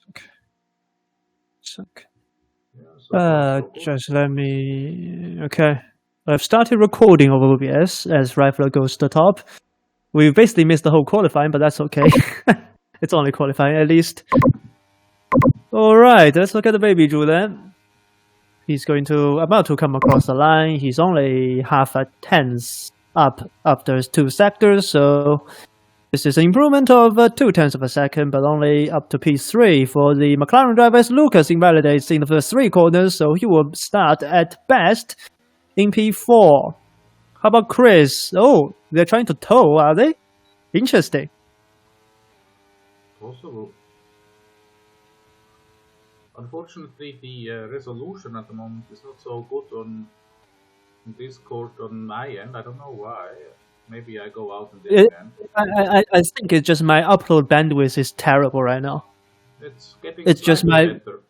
Okay. It's okay. Yeah, Just let me. Okay. I've started recording of OBS as Rifler goes to the top. We basically missed the whole qualifying, but that's okay. It's only qualifying at least. Alright, let's look at the baby Drew then. He's about to come across the line. He's only half a tenth up after 2 sectors, so this is an improvement of 0.2 of a second, but only up to P3 for the McLaren driver as Lucas invalidates in the first 3 corners, so he will start at best in P4. How about Chris? Oh, they're trying to tow, are they? Interesting. Possible. Unfortunately, the resolution at the moment is not so good on Discord on my end. I don't know why. Maybe I go out and do it again. I think it's just my upload bandwidth is terrible right now. It's just better.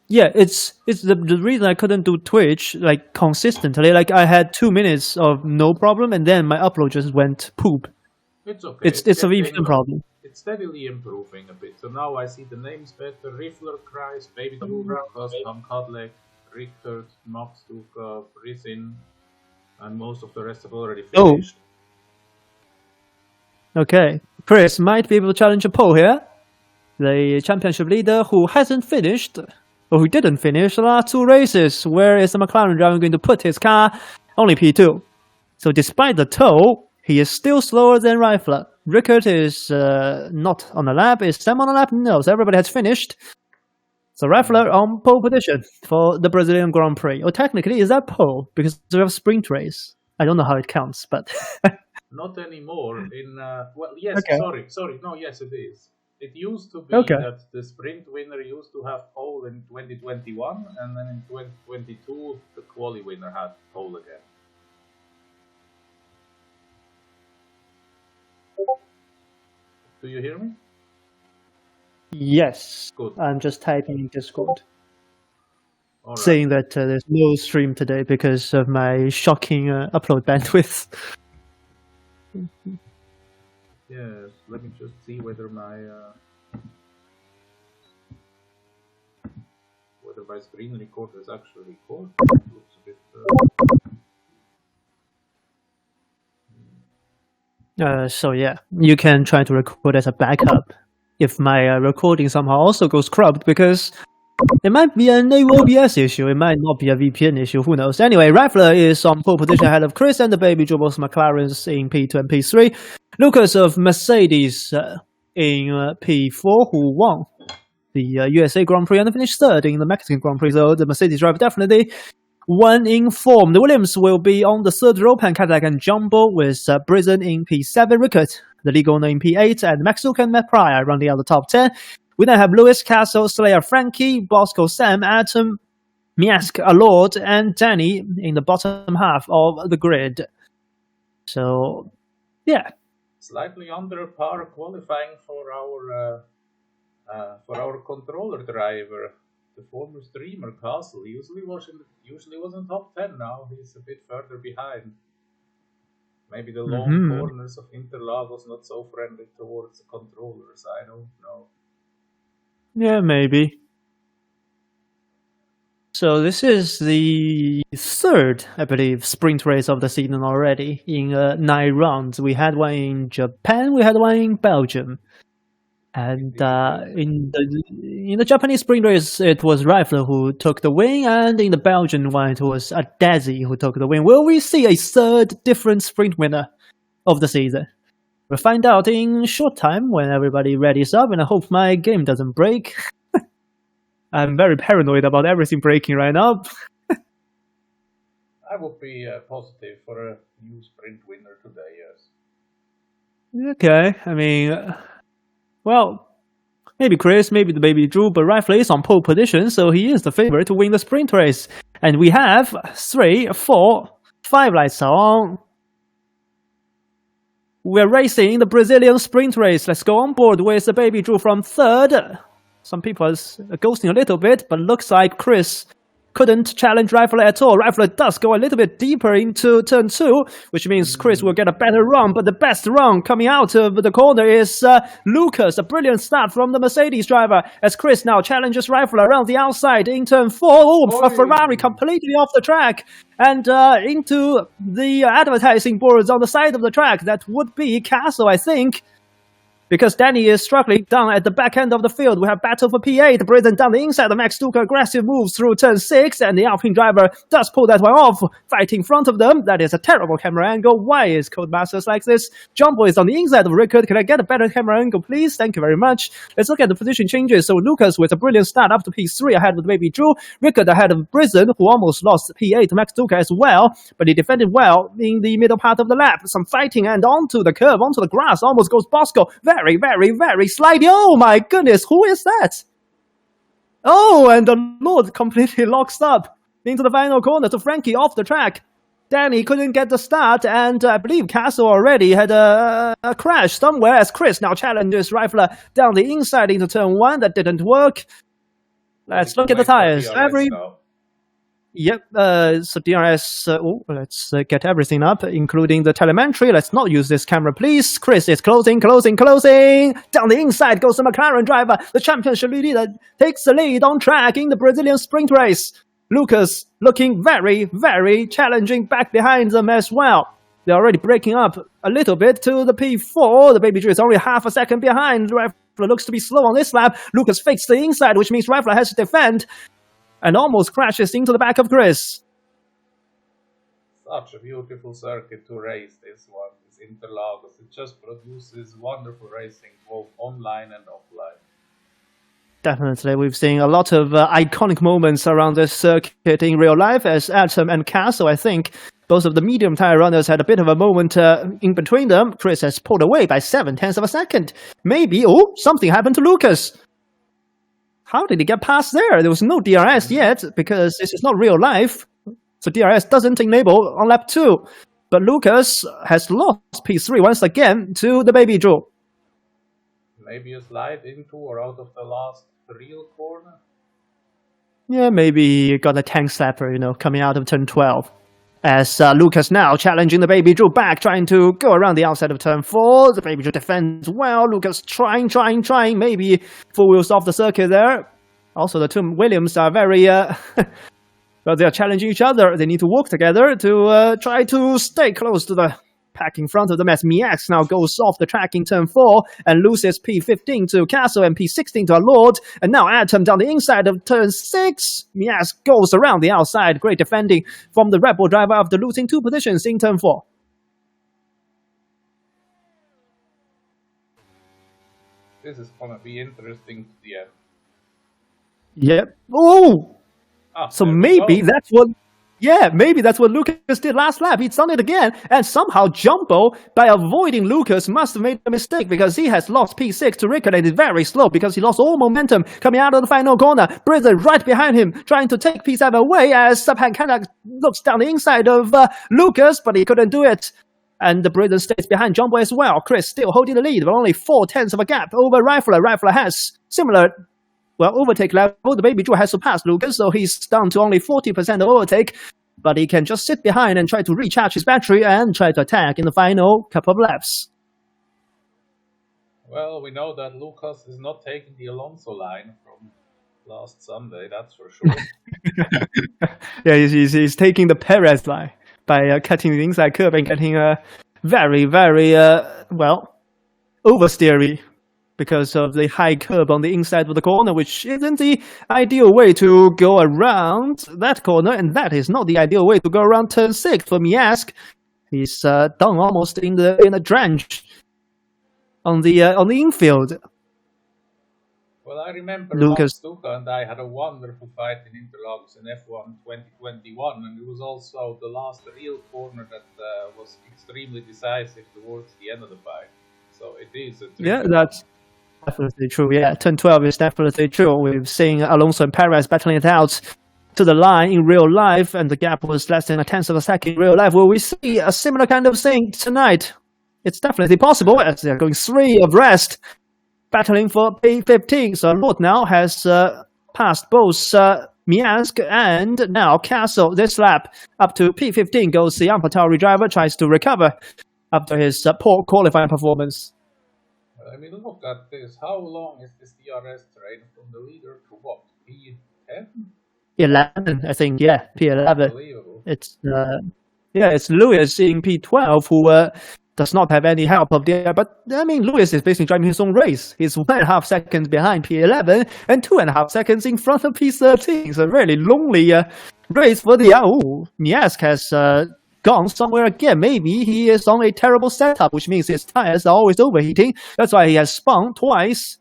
Yeah, it's the reason I couldn't do Twitch like consistently. Like I had 2 minutes of no problem, and then my upload just went poop. It's okay. It's a VPN problem. It's steadily improving a bit. So now I see the names better: Riffler, Kreis, Baby Dura, Custom, Kadlek, Richter, Max, Duka, Rizin, and most of the rest have already finished. Okay, Chris might be able to challenge a pole here. The championship leader who hasn't finished, or who didn't finish the last 2 races. Where is the McLaren driver going to put his car? Only P2. So despite the tow, he is still slower than Rifler. Rickert is not on the lap. Is Sam on the lap? No, so everybody has finished. So Rifler on pole position for the Brazilian Grand Prix. Or technically, is that pole? Because we have a sprint race. I don't know how it counts, but... Not anymore. In well, yes, okay. sorry. No, yes, it is. It used to be that the sprint winner used to have pole in 2021, and then in 2022, the quali winner had pole again. Do you hear me? Yes. Good. I'm just typing in Discord. Right. Saying that there's no stream today because of my shocking upload bandwidth. Yes, let me just see whether my screen recorder is actually recording. It looks a bit. So yeah, you can try to record as a backup if my recording somehow also goes corrupt, because it might be an OBS issue, it might not be a VPN issue, who knows. Anyway, Rifler is on pole position ahead of Chris and the baby Jubos McLarens in P2 and P3. Lucas of Mercedes in P4, who won the USA Grand Prix and finished 3rd in the Mexican Grand Prix, so the Mercedes driver definitely one in form. The Williams will be on the 3rd row, Cadillac and Jumbo, with Brizon in P7, Rickert, the league owner, in P8, and Max Luke and Matt Pryor rounding out the top 10. We then have Lewis, Castle, Slayer, Frankie, Bosco, Sam, Atom, Miask, Alord, and Danny in the bottom half of the grid. So, yeah. Slightly under par qualifying for our controller driver, the former streamer Castle. He usually was in top 10. Now he's a bit further behind. Maybe the long corners of Interlagos not so friendly towards the controllers. I don't know. Yeah, maybe. So this is the 3rd, I believe, sprint race of the season already in 9 rounds. We had one in Japan, we had one in Belgium. And in the Japanese sprint race, it was Rifler who took the win, and in the Belgian one, it was Daisy who took the win. Will we see a 3rd different sprint winner of the season? We'll find out in short time when everybody readies up, and I hope my game doesn't break. I'm very paranoid about everything breaking right now. I would be positive for a new sprint winner today, yes. Okay, I mean, well, maybe Chris, maybe the baby Drew, but Rifler is on pole position, so he is the favorite to win the sprint race. And we have 3, 4, 5 lights on. We're racing the Brazilian sprint race. Let's go on board with the baby Drew from 3rd. Some people are ghosting a little bit, but looks like Chris couldn't challenge Rifler at all. Rifler does go a little bit deeper into turn 2, which means Chris will get a better run, but the best run coming out of the corner is Lucas. A brilliant start from the Mercedes driver as Chris now challenges Rifler around the outside in turn 4. Oh, a Ferrari completely off the track and into the advertising boards on the side of the track. That would be Castle, I think. Because Danny is struggling down at the back end of the field. We have battle for P8. Britain down the inside. The Max Duca aggressive moves through turn 6. And the Alpine driver does pull that one off. Right in front of them. That is a terrible camera angle. Why is Codemasters like this? Jumbo is on the inside of Rickard. Can I get a better camera angle, please? Thank you very much. Let's look at the position changes. So Lucas with a brilliant start up to P3 ahead with Baby Drew. Rickard ahead of Britain, who almost lost P8 to Max Duca as well. But he defended well in the middle part of the lap. Some fighting and onto the curve, onto the grass. Almost goes Bosco. Very, very, very slidey. Oh my goodness, who is that? Oh, and the Lord completely locks up into the final corner to Frankie off the track. Danny couldn't get the start, and I believe Castle already had a crash somewhere as Chris now challenges Rifler down the inside into turn 1. That didn't work. Let's look at the tires. Yep, so DRS, let's get everything up, including the telemetry. Let's not use this camera, please. Chris is closing. Down the inside goes the McLaren driver. The championship leader takes the lead on track in the Brazilian sprint race. Lucas looking very, very challenging back behind them as well. They're already breaking up a little bit to the P4. The Baby Drew is only half a second behind. Rifler looks to be slow on this lap. Lucas fakes the inside, which means Rifler has to defend. And almost crashes into the back of Chris. Such a beautiful circuit to race, this one. This Interlagos. It just produces wonderful racing, both online and offline. Definitely. We've seen a lot of iconic moments around this circuit in real life, as Atom and Castle, I think, both of the medium tire runners had a bit of a moment in between them. Chris has pulled away by 0.7 of a second. Maybe, something happened to Lucas. How did he get past there? There was no DRS yet, because this is not real life. So DRS doesn't enable on lap 2. But Lucas has lost P3 once again to the Baby Drew. Maybe a slide into or out of the last real corner? Yeah, maybe he got a tank slapper, coming out of turn 12. As Lucas now challenging the Baby Drew back, trying to go around the outside of turn 4. The Baby Drew defends well. Lucas trying. Maybe 4 wheels off the circuit there. Also, the two Williams are very... well, they are challenging each other. They need to work together to try to stay close to the pack in front of them as Miax now goes off the track in turn 4 and loses P15 to Castle and P16 to Lord. And now Atom down the inside of turn 6. Miax goes around the outside. Great defending from the Red Bull driver after losing 2 positions in turn 4. This is going to be interesting to the end. Yep. Oh! So maybe that's what... Yeah, maybe that's what Lucas did last lap. He's done it again, and somehow Jumbo, by avoiding Lucas, must have made a mistake because he has lost P6 to Rickard and is very slow because he lost all momentum coming out of the final corner. Britain right behind him, trying to take P7 away as Subhan kind of looks down the inside of Lucas, but he couldn't do it. And the Britain stays behind Jumbo as well. Chris still holding the lead, but only 0.4 of a gap over Rifler. Rifler has similar... overtake level, the Baby Drew has surpassed Lucas, so he's down to only 40% of overtake. But he can just sit behind and try to recharge his battery and try to attack in the final couple of laps. Well, we know that Lucas is not taking the Alonso line from last Sunday, that's for sure. Yeah, he's taking the Perez line by cutting the inside curve and getting a very, very, oversteery. Because of the high curb on the inside of the corner, which isn't the ideal way to go around that corner, and that is not the ideal way to go around turn 6 for Miask. He's done almost in a drench on the infield. Well, I remember Lucas Duca and I had a wonderful fight in Interlagos in F1 2021, and it was also the last real corner that was extremely decisive towards the end of the fight. So it is a that's definitely true. Yeah, turn 12 is definitely true. We've seen Alonso and Perez battling it out to the line in real life, and the gap was less than 1/10 of a second in real life. Will we see a similar kind of thing tonight? It's definitely possible, as they're going 3 abreast, battling for P15. So Lord now has passed both Miask, and now Castle. This lap up to P15 goes the AlphaTauri driver, tries to recover after his poor qualifying performance. I mean, look at this. How long is this DRS train from the leader to what? P10? 11, I think. Yeah, P11. Unbelievable. It's it's Lewis in P12 who does not have any help of the. But I mean, Lewis is basically driving his own race. He's 1.5 seconds behind P11 and 2.5 seconds in front of P13. It's a really lonely race for the. Miask has gone somewhere again. Maybe he is on a terrible setup, which means his tires are always overheating. That's why he has spun twice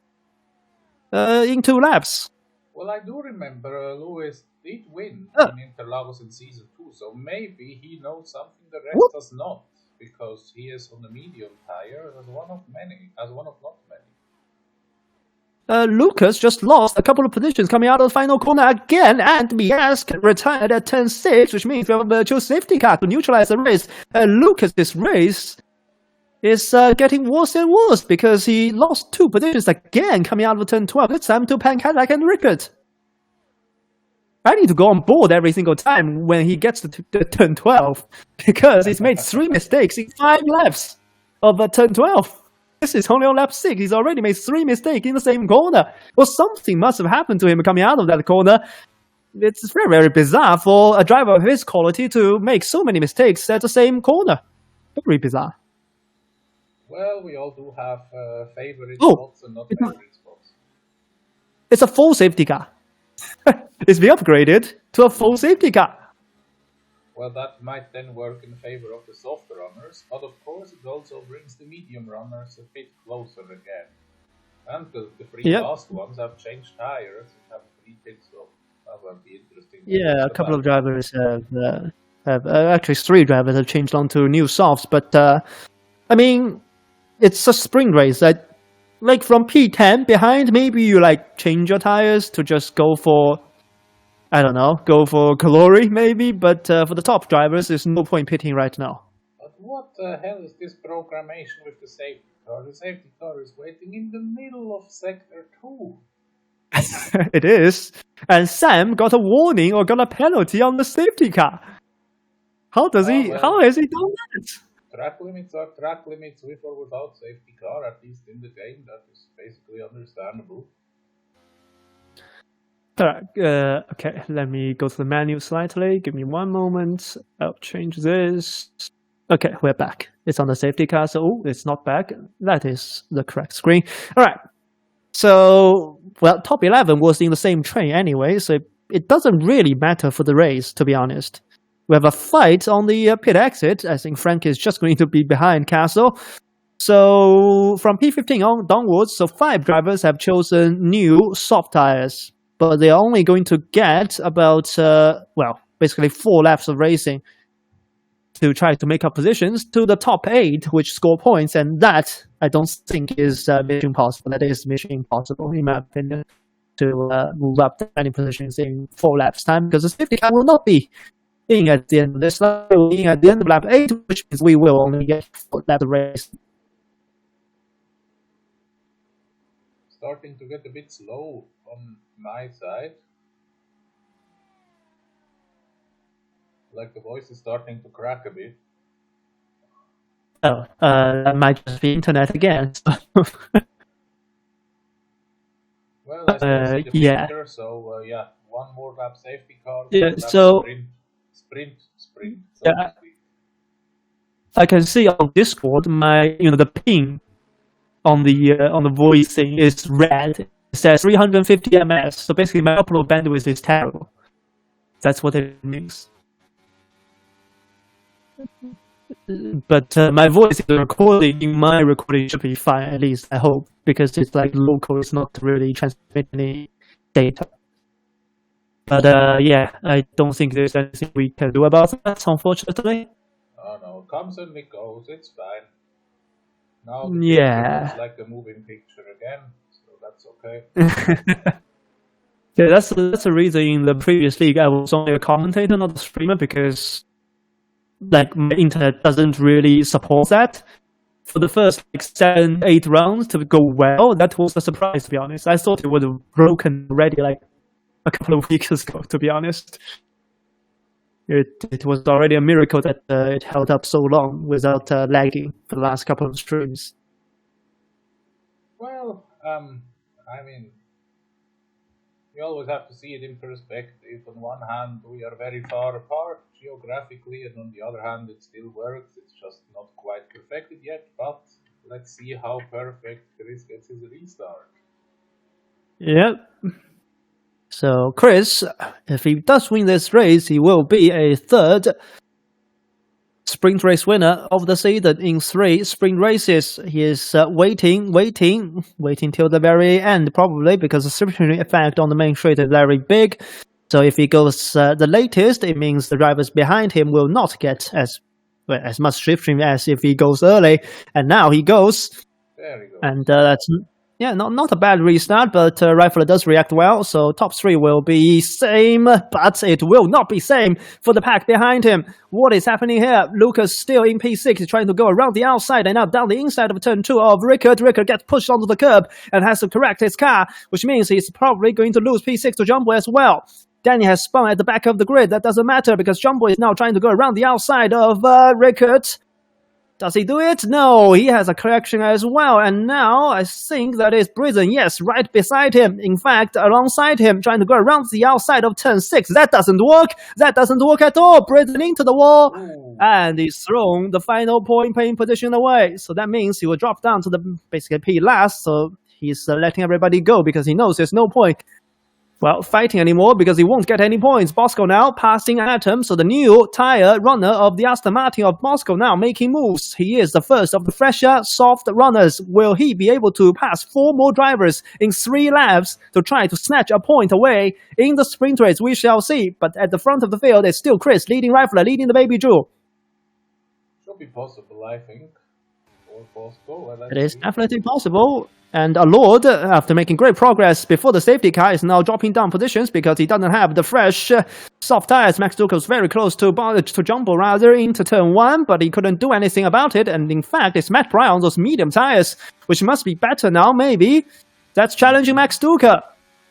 in 2 laps. Well, I do remember Lewis did win in Interlagos in Season 2, so maybe he knows something the rest does not, because he is on the medium tire as one of not many. Lucas just lost a couple of positions coming out of the final corner again, and Miask retired at turn 6, which means we have a virtual safety car to neutralize the race. Lucas's race is getting worse and worse because he lost 2 positions again coming out of turn 12. This time to Pancadillac and Rickard. I need to go on board every single time when he gets to turn 12 because he's made 3 mistakes in 5 laps of turn 12. This is only on lap 6. He's already made 3 mistakes in the same corner. Well, something must have happened to him coming out of that corner. It's very, very bizarre for a driver of his quality to make so many mistakes at the same corner. Very bizarre. Well, we all do have favorite spots and not favorite spots. It's a full safety car. It's been upgraded to a full safety car. Well, that might then work in favor of the soft runners, but of course it also brings the medium runners a bit closer again. And the 3 last ones have changed tires and have 3 pit stops. That would be interesting. Yeah, a couple of drivers have actually 3 drivers have changed onto new softs, but I mean, it's a sprint race. Like from P10 behind, maybe you change your tires to just go for, I don't know, go for glory maybe. But for the top drivers, there's no point pitting right now. But what the hell is this programmation with the safety car? The safety car is waiting in the middle of sector 2. It is, and Sam got a warning or got a penalty on the safety car. How has he done that? Track limits are track limits with or without safety car, at least in the game. That is basically understandable. Okay, let me go to the menu slightly. Give me 1 moment. I'll change this. Okay, we're back. It's on the safety car, so it's not back. That is the correct screen. All right. So, well, top 11 was in the same train anyway, so it doesn't really matter for the race, to be honest. We have a fight on the pit exit. I think Frank is just going to be behind Castle. So from P15 downwards, so 5 drivers have chosen new soft tires. But they are only going to get about, basically 4 laps of racing to try to make up positions to the top 8, which score points. And that, I don't think, is mission impossible. That is mission impossible, in my opinion, to move up any positions in 4 laps' time, because the safety car will not be in at the end of this lap, in at the end of lap 8, which means we will only get 4 laps of race. Starting to get a bit slow on my side. Like the voice is starting to crack a bit. Oh, that might just be internet again. Well, I still see the picture, so 1 more lap safety car. Yeah, so sprint. So I can see on Discord the ping on the voice thing is red. It says 350 ms. So basically, my upload bandwidth is terrible. That's what it means. But my voice in my recording should be fine, at least I hope, because it's local. It's not really transmitting any data. But I don't think there's anything we can do about that, unfortunately. Oh no, it comes and it goes, it's fine. Now it's like a moving picture again, so that's okay. Yeah, that's the reason in the previous league I was only a commentator, not a streamer, because my internet doesn't really support that. For the first 7-8 rounds to go well, that was a surprise, to be honest. I thought it would have broken already a couple of weeks ago, to be honest. It was already a miracle that it held up so long without lagging for the last couple of streams. Well, I mean, you always have to see it in perspective. On one hand, we are very far apart geographically, and on the other hand, it still works. It's just not quite perfected yet, but let's see how perfect Chris gets his restart. Yep. So Chris, if he does win this race, he will be a third sprint race winner of the season in 3 sprint races. He is waiting till the very end, probably, because the slipstream effect on the main straight is very big. So if he goes the latest, it means the drivers behind him will not get as much slipstream as if he goes early. And now he goes. There we go. And that's... yeah, not a bad restart, but Rifler does react well, so top 3 will be same, but it will not be same for the pack behind him. What is happening here? Lucas still in P6, he's trying to go around the outside and now down the inside of turn 2 of Rickard. Rickard gets pushed onto the curb and has to correct his car, which means he's probably going to lose P6 to Jumbo as well. Danny has spun at the back of the grid. That doesn't matter because Jumbo is now trying to go around the outside of Rickard. Does he do it? No, he has a correction as well. And now I think that is Britain. Yes, right beside him. In fact, alongside him, trying to go around the outside of turn 6. That doesn't work. That doesn't work at all. Britain into the wall. And he's thrown the final point paying position away. So that means he will drop down to the basically P last. So he's letting everybody go because he knows there's no point fighting anymore because he won't get any points. Bosco now passing Atom, so the new tire runner of the Aston Martin of Bosco now making moves. He is the first of the fresher, soft runners. Will he be able to pass 4 more drivers in 3 laps to try to snatch a point away in the sprint race? We shall see. But at the front of the field, it's still Chris leading Rifler, leading the Baby Drew. Should be possible, I think. Or Bosco. It is definitely possible. And Lord, after making great progress before the safety car, is now dropping down positions because he doesn't have the fresh soft tires. Max Duca was very close to Jumbo into turn 1, but he couldn't do anything about it. And in fact, it's Matt Pryor on those medium tires, which must be better now, maybe. That's challenging Max Duca.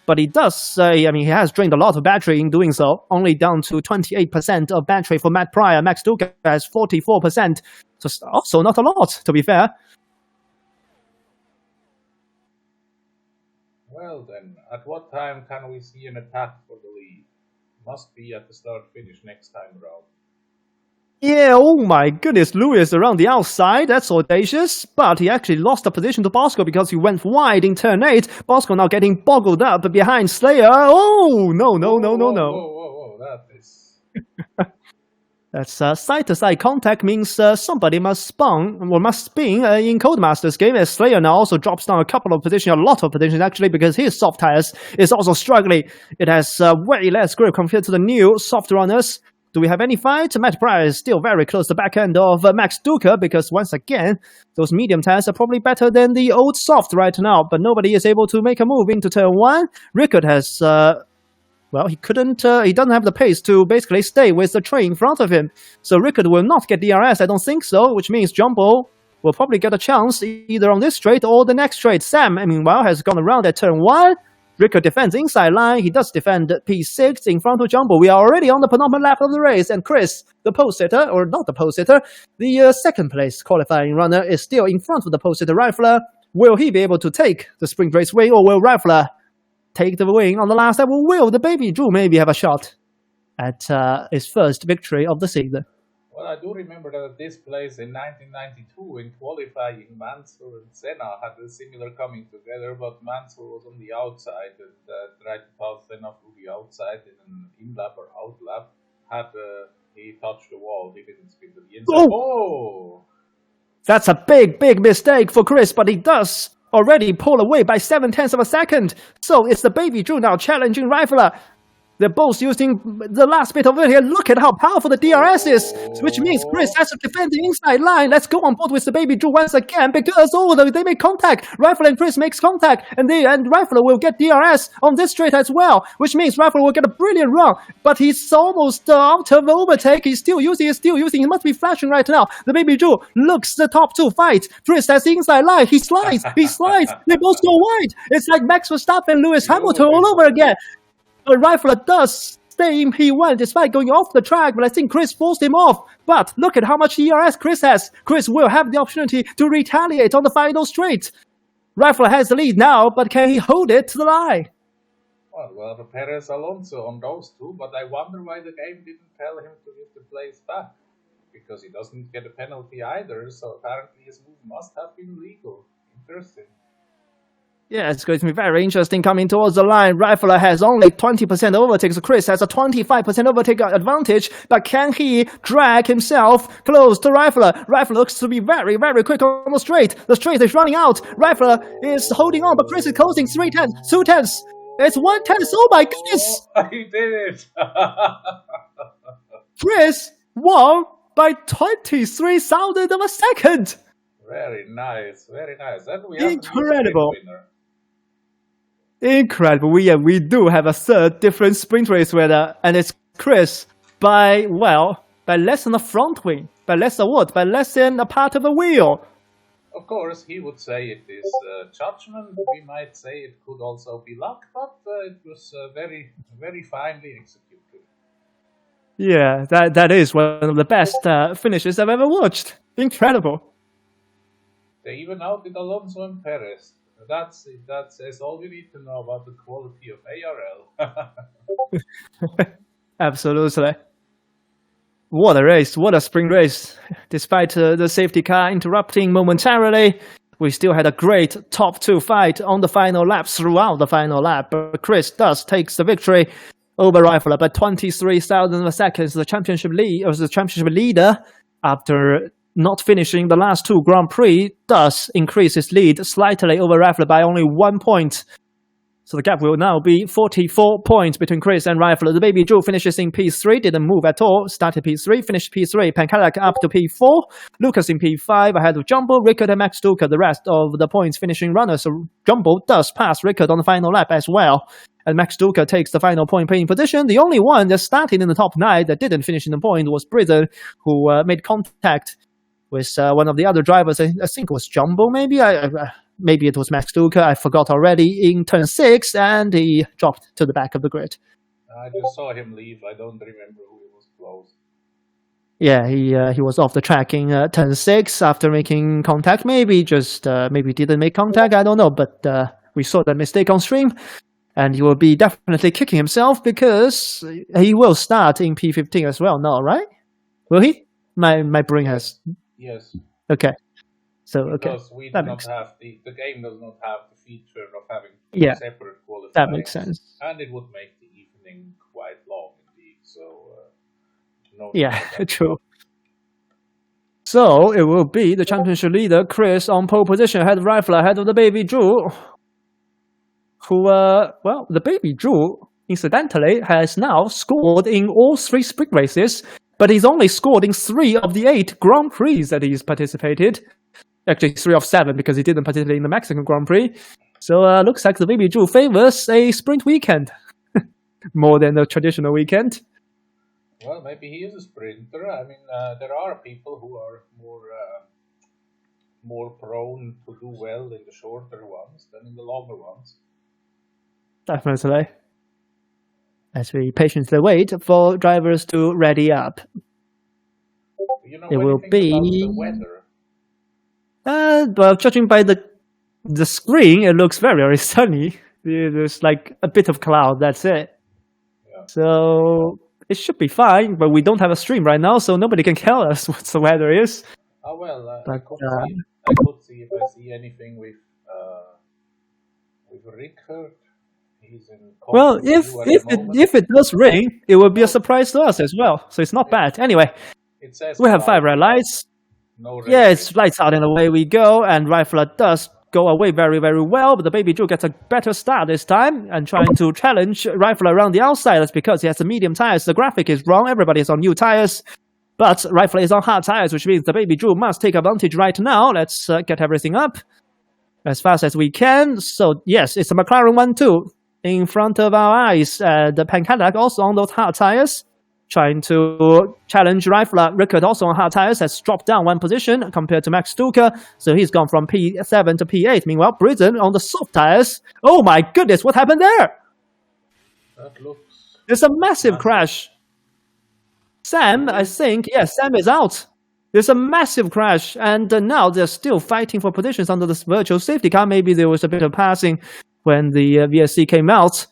But he does, he has drained a lot of battery in doing so, only down to 28% of battery for Matt Pryor. Max Duca has 44%, so also not a lot, to be fair. Well then, at what time can we see an attack for the lead? Must be at the start-finish next time around. Yeah, oh my goodness, Lewis around the outside, that's audacious. But he actually lost the position to Bosco because he went wide in turn 8. Bosco now getting boggled up behind Slayer. Oh, no. Whoa, that is... That's side-to-side contact means somebody must spin in Codemaster's game, as Slayer now also drops down a lot of positions actually, because his soft tires is also struggling. It has way less grip compared to the new soft runners. Do we have any fight? Matt Pryor is still very close to the back end of Max Duca because once again, those medium tires are probably better than the old soft right now, but nobody is able to make a move into turn 1. Rickard has... he doesn't have the pace to basically stay with the train in front of him. So Rickard will not get DRS, I don't think so, which means Jumbo will probably get a chance either on this straight or the next straight. Sam, meanwhile, has gone around at turn 1. Rickard defends inside line. He does defend P6 in front of Jumbo. We are already on the penultimate lap of the race, and Chris, the pole-sitter, or not the pole-sitter, the second place qualifying runner, is still in front of the pole-sitter Rifler. Will he be able to take the sprint race win, or will Rifler take the win on the last lap? Will the Baby Drew maybe have a shot at his first victory of the season? Well, I do remember that at this place in 1992, in qualifying, Mansell and Senna had a similar coming together, but Mansell was on the outside and tried to pass Senna through the outside in an in-lap or out-lap. Had he touched the wall, he didn't spin to the inside. Oh! That's a big mistake for Chris, but he does already pull away by 0.7 of a second. So it's the Baby Drew now challenging Rifler. They're both using the last bit of it here. Look at how powerful the DRS is, which means Chris has to defend the inside line. Let's go on board with the Baby Drew once again because, they make contact. Rifler and Chris makes contact, and Rifler will get DRS on this straight as well, which means Rifler will get a brilliant run, but he's almost out of overtake. He's still using. He must be flashing right now. The Baby Drew looks the top 2 fight. Chris has the inside line. He slides. They both go wide. It's like Max Verstappen and Lewis Hamilton all over again. But Rifler does stay in P1 despite going off the track, but I think Chris forced him off. But look at how much ERS Chris has. Chris will have the opportunity to retaliate on the final straight. Rifler has the lead now, but can he hold it to the line? Well, Perez Alonso on those two, but I wonder why the game didn't tell him to give the place back. Because he doesn't get a penalty either, so apparently his move must have been legal. Interesting. Yeah, it's going to be very interesting coming towards the line. Rifler has only 20% overtake, so Chris has a 25% overtake advantage, but can he drag himself close to Rifler? Rifler looks to be very, very quick on the straight. The straight is running out. Rifler is holding on, but Chris is closing 3 tenths, 2 tenths. It's 1 tenth. Oh my goodness! Oh, he did it! Chris won by 23,000 of a second. Very nice, very nice. And we have incredible. Winner. Incredible. We do have a third different sprint race winner, and it's Chris by less than a front wing, by less than what? By less than a part of a wheel. Of course, he would say it is judgment. We might say it could also be luck, but it was very, very finely executed. Yeah, that is one of the best finishes I've ever watched. Incredible. They even outdid Alonso and Perez. That says all we need to know about the quality of ARL. Absolutely. What a race, what a sprint race. Despite the safety car interrupting momentarily, we still had a great top 2 fight on the final laps throughout the final lap. But Chris does takes the victory over Rifler by 23,000 seconds. The championship leader, after not finishing the last 2 Grand Prix, does increase his lead slightly over Rifler by only 1 point. So the gap will now be 44 points between Chris and Rifler. The Baby Drew finishes in P3, didn't move at all. Started P3, finished P3. Pancadac up to P4. Lucas in P5, ahead of Jumbo, Rickard and Max Duca. The rest of the points finishing runners. So Jumbo does pass Rickard on the final lap as well. And Max Duca takes the final point paying position. The only one that started in the top 9 that didn't finish in the point was Britton, who made contact with one of the other drivers. I think it was Jumbo, maybe? Maybe it was Max Duca, I forgot already, in turn 6, and he dropped to the back of the grid. I just saw him leave. I don't remember who he was close. Yeah, he was off the track in turn 6 after making contact. Maybe didn't make contact, I don't know, but we saw that mistake on stream. And he will be definitely kicking himself because he will start in P15 as well now, right? Will he? My brain has... Yes. Okay. So, because we do not have the game does not have the feature of having separate qualifiers. That makes sense. And it would make the evening quite long indeed. So, true. So it will be the championship leader, Chris, on pole position, ahead of Rifler, ahead of the Baby Drew. Who, the Baby Drew, incidentally, has now scored in all 3 sprint races, but he's only scored in 3 of the 8 Grand Prix that he's participated. Actually, 3 of 7 because he didn't participate in the Mexican Grand Prix. So looks like the Baby Drew favors a sprint weekend more than a traditional weekend. Well, maybe he is a sprinter. I mean, there are people who are more prone to do well in the shorter ones than in the longer ones. Definitely. As we patiently wait for drivers to ready up. It will be the weather. Well, judging by the screen, it looks very, very sunny. There's like a bit of cloud, that's it. Yeah. So it should be fine, but we don't have a stream right now, so nobody can tell us what the weather is. Oh, well, I could see if I see anything with Rickard. He's in well, if it does rain, it will be a surprise to us as well, so it's not bad. Anyway, it says we have 5 red lights. It's lights out and away we go, and Rifler does go away very, very well, but the Baby Drew gets a better start this time and trying to challenge Rifler around the outside. That's because he has the medium tires. The graphic is wrong. Everybody is on new tires, but Rifler is on hard tires, which means the Baby Drew must take advantage right now. Let's get everything up as fast as we can. So, yes, it's a McLaren 1-2 in front of our eyes. The Pancadac also on those hard tires, trying to challenge Rifler. Rickard also on hard tires has dropped down 1 position compared to Max Duca, so he's gone from P7 to P8. Meanwhile, Britton on the soft tires. Oh my goodness, what happened there? That looks There's a massive crash. Sam, I think, yes, Sam is out. There's a massive crash, and now they're still fighting for positions under this virtual safety car. Maybe there was a bit of passing when the VSC came out.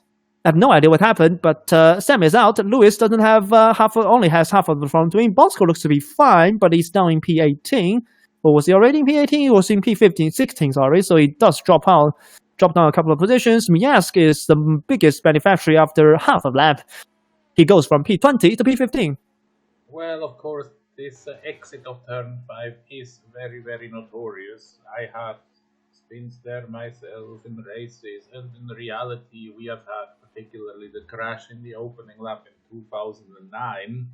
I have no idea what happened, but Sam is out. Lewis doesn't have only has half of the front wing. Bosco looks to be fine, but he's down in P18. Or was he already in P18? He was in P15, 16, sorry. So he does drop down a couple of positions. Miask is the biggest beneficiary after half a lap. He goes from P20 to P15. Well, of course, this exit of turn 5 is very, very notorious. I had spins there myself in races, and in reality, we have had particularly the crash in the opening lap in 2009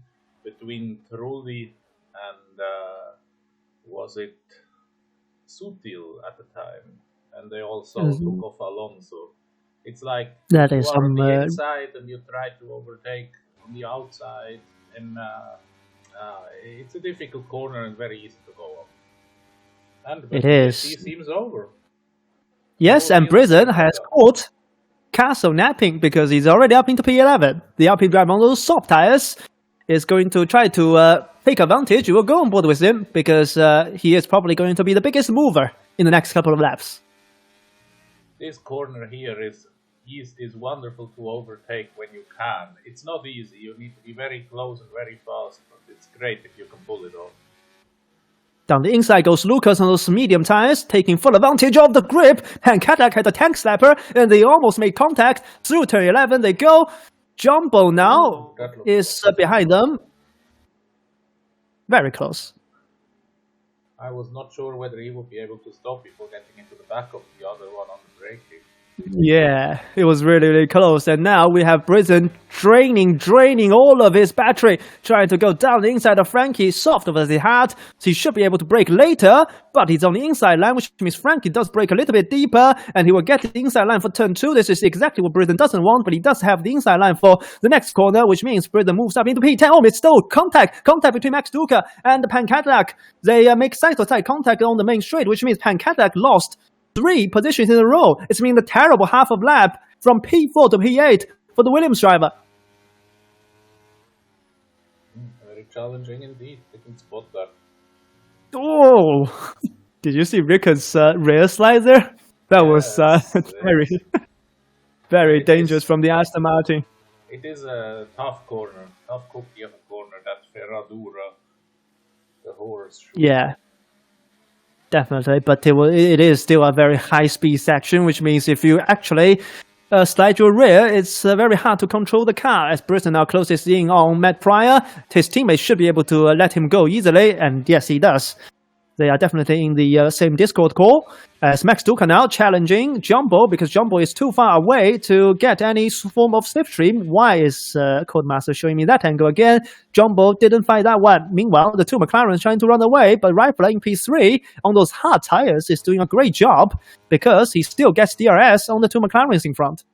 between Trulli and was it Sutil at the time, and they also took off Alonso. It's like that you is are on the inside and you try to overtake on the outside, and it's a difficult corner and very easy to go up. And it is. He seems over. Yes, and Brizan has caught Castle napping because he's already up into P11. The Alpine driver on those soft tires is going to try to take advantage. We'll go on board with him because he is probably going to be the biggest mover in the next couple of laps. This corner here is wonderful to overtake when you can. It's not easy. You need to be very close and very fast, but it's great if you can pull it off. Down the inside goes Lucas on those medium tires, taking full advantage of the grip. And Kadak had the tank slapper, and they almost made contact. Through turn 11 they go. Jumbo now is behind them. Very close. I was not sure whether he would be able to stop before getting into the back of the other one on the braking. Yeah, it was really, really close. And now we have Brizan draining all of his battery, trying to go down the inside of Frankie, soft as he had. So he should be able to brake later, but he's on the inside line, which means Frankie does brake a little bit deeper, and he will get the inside line for turn 2. This is exactly what Brizan doesn't want, but he does have the inside line for the next corner, which means Brizan moves up into P10. Oh, it's still contact between Max Duca and Pancadac. They make side-to-side contact on the main straight, which means Pancadac lost 3 positions in a row. It's been a terrible half of lap from P4 to P8 for the Williams driver. Very challenging indeed. I can spot that. Oh, did you see Rickard's rear slide there? That was very dangerous from the Aston Martin. It is a tough corner, tough cookie of a corner, that Ferradura, the horse. Yeah. Definitely, but it is still a very high-speed section, which means if you actually slide your rear, it's very hard to control the car. As Brizan now closes in on Matt Pryor, his teammates should be able to let him go easily, and yes, he does. They are definitely in the same Discord call. As Max Duca now challenging Jumbo, because Jumbo is too far away to get any form of slipstream. Why is Codemaster showing me that angle again? Jumbo didn't find that one. Meanwhile, the 2 McLarens trying to run away, but Rifler in P3 on those hard tires is doing a great job because he still gets DRS on the 2 McLarens in front.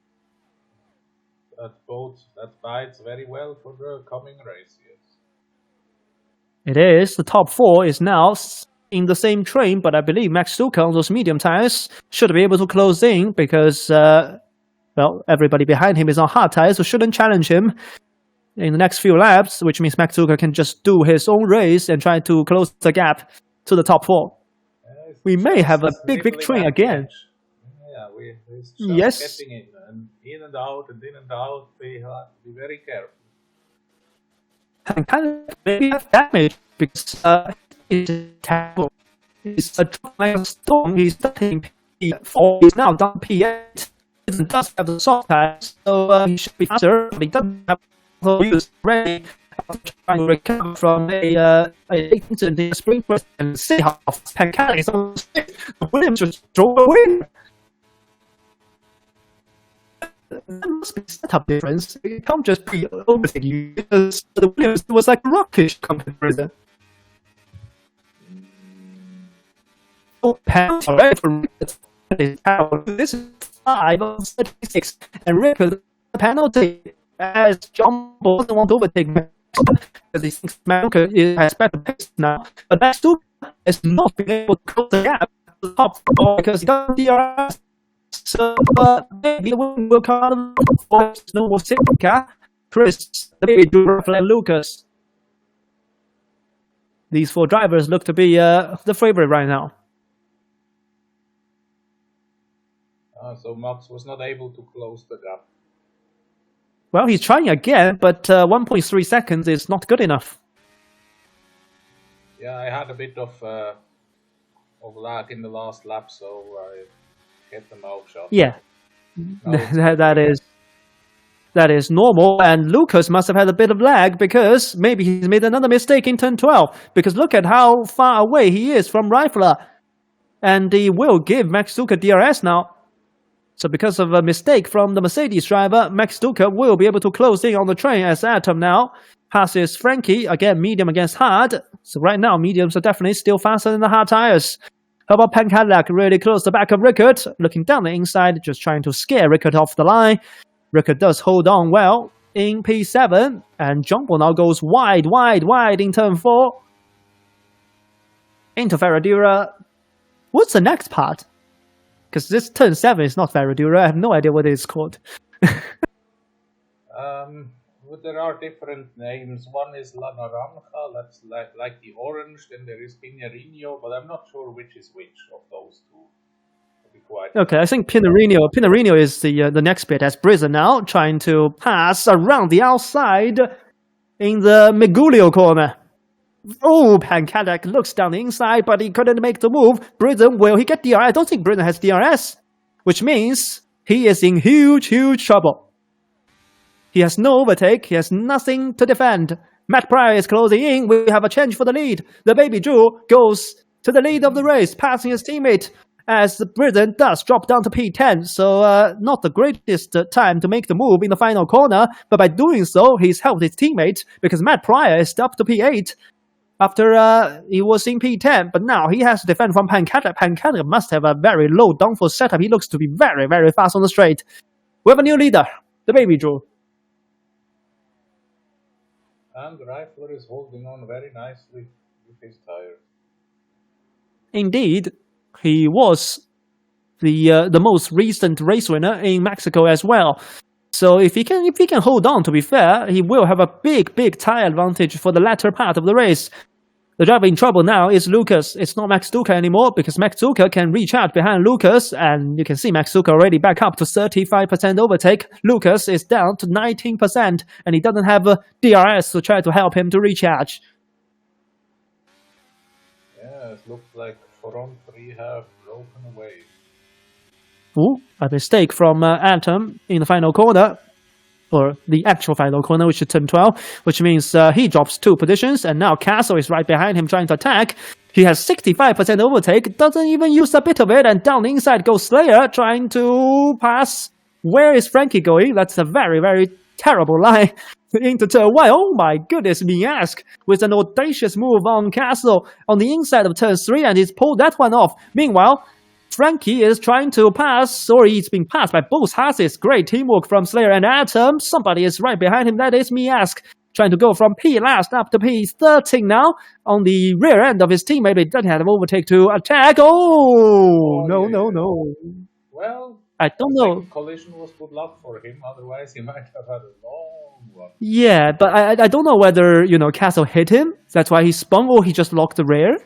That bites very well for the coming race, yes. It is. The top 4 is now in the same train, but I believe Max Duca on those medium tires should be able to close in because, everybody behind him is on hard tires, so shouldn't challenge him in the next few laps, which means Max Duca can just do his own race and try to close the gap to the top 4. We may have a big victory again. Yeah, we're just getting in and out, and in and out. We have to be very careful. And kind of maybe have damage because it's terrible. He's a like a stone. He's starting P4. He's now down P8. He does have the soft tires, so he should be faster. But he doesn't have the wheels ready. Trying to recover from a incident in the spring press and see how Pancadac is on the stick. Williams just drove away. There must be a setup difference. It can't just be overtaking you because the Williams was like a rocket comparison. Pounds already for this is 5 of 36, and Rickard the penalty as Jumbo doesn't want to overtake because he thinks America has better pace now. But Max Duca has not been able to close the gap to the top 4 because he got DRS. So maybe the win will come out of for Novosibirka, Chris, the baby Rafael, and Lucas. These 4 drivers look to be the favorite right now. So Max was not able to close the gap. Well, he's trying again, but 1.3 seconds is not good enough. Yeah, I had a bit of lag in the last lap, so I hit the mouth shot. Yeah, that is normal, and Lucas must have had a bit of lag because maybe he's made another mistake in turn 12. Because look at how far away he is from Rifler, and he will give Max Duca DRS now. So because of a mistake from the Mercedes driver, Max Duca will be able to close in on the train as Atom now passes Frankie. Again, medium against hard. So right now, mediums are definitely still faster than the hard tires. How about Pancadillac really close the back of Rickard, looking down the inside, just trying to scare Rickard off the line. Rickard does hold on well in P7, and Jumbo now goes wide in turn 4. Into Ferradura. What's the next part? Because this turn 7 is not Ferradura. I have no idea what it is called. Well, there are different names. One is La Naranja, that's like the orange. Then there is Pinarino, but I'm not sure which is which of those two. To be quite Okay, I think Pinarino is the next bit as Brizza now trying to pass around the outside in the Megulio corner. Oh, Pancadillac looks down the inside, but he couldn't make the move. Britton, will he get DRS? I don't think Britton has DRS, which means he is in huge trouble. He has no overtake. He has nothing to defend. Matt Pryor is closing in. We have a change for the lead. The baby Drew goes to the lead of the race, passing his teammate as Britton does drop down to P10. So not the greatest time to make the move in the final corner, but by doing so, he's helped his teammate because Matt Pryor is up to P8. After he was in P10, but now he has to defend from Pancadillac. Pancadillac must have a very low downforce setup. He looks to be very fast on the straight. We have a new leader, the baby Drew. And Reifler is holding on very nicely with his tires. Indeed, he was the most recent race winner in Mexico as well. So if he can hold on, to be fair, he will have a big tire advantage for the latter part of the race. The driver in trouble now is Lucas. It's not Max Duca anymore because Max Duca can reach out behind Lucas, and you can see Max Duca already back up to 35% overtake. Lucas is down to 19%, and he doesn't have a DRS to try to help him to recharge. Yeah, it looks like front 3 have broken away. Ooh, a mistake from Atom in the final corner. Or the actual final corner, which is turn 12, which means he drops 2 positions, and now Castle is right behind him trying to attack. He has 65% overtake, doesn't even use a bit of it, and down the inside goes Slayer trying to pass. Where is Frankie going? That's a very terrible line into turn 1. Oh my goodness, Miask with an audacious move on Castle on the inside of turn 3, and he's pulled that one off. Meanwhile, Frankie is trying to pass, or he's being passed by both Hasses. Great teamwork from Slayer and Atom. Somebody is right behind him. That is Miask, trying to go from P last up to P13 now on the rear end of his teammate. He doesn't have an overtake to attack. No. Well, I don't know. The collision was good luck for him. Otherwise, he might have had a long one. Yeah, but I don't know whether Castle hit him. That's why he spun, or he just locked the rear.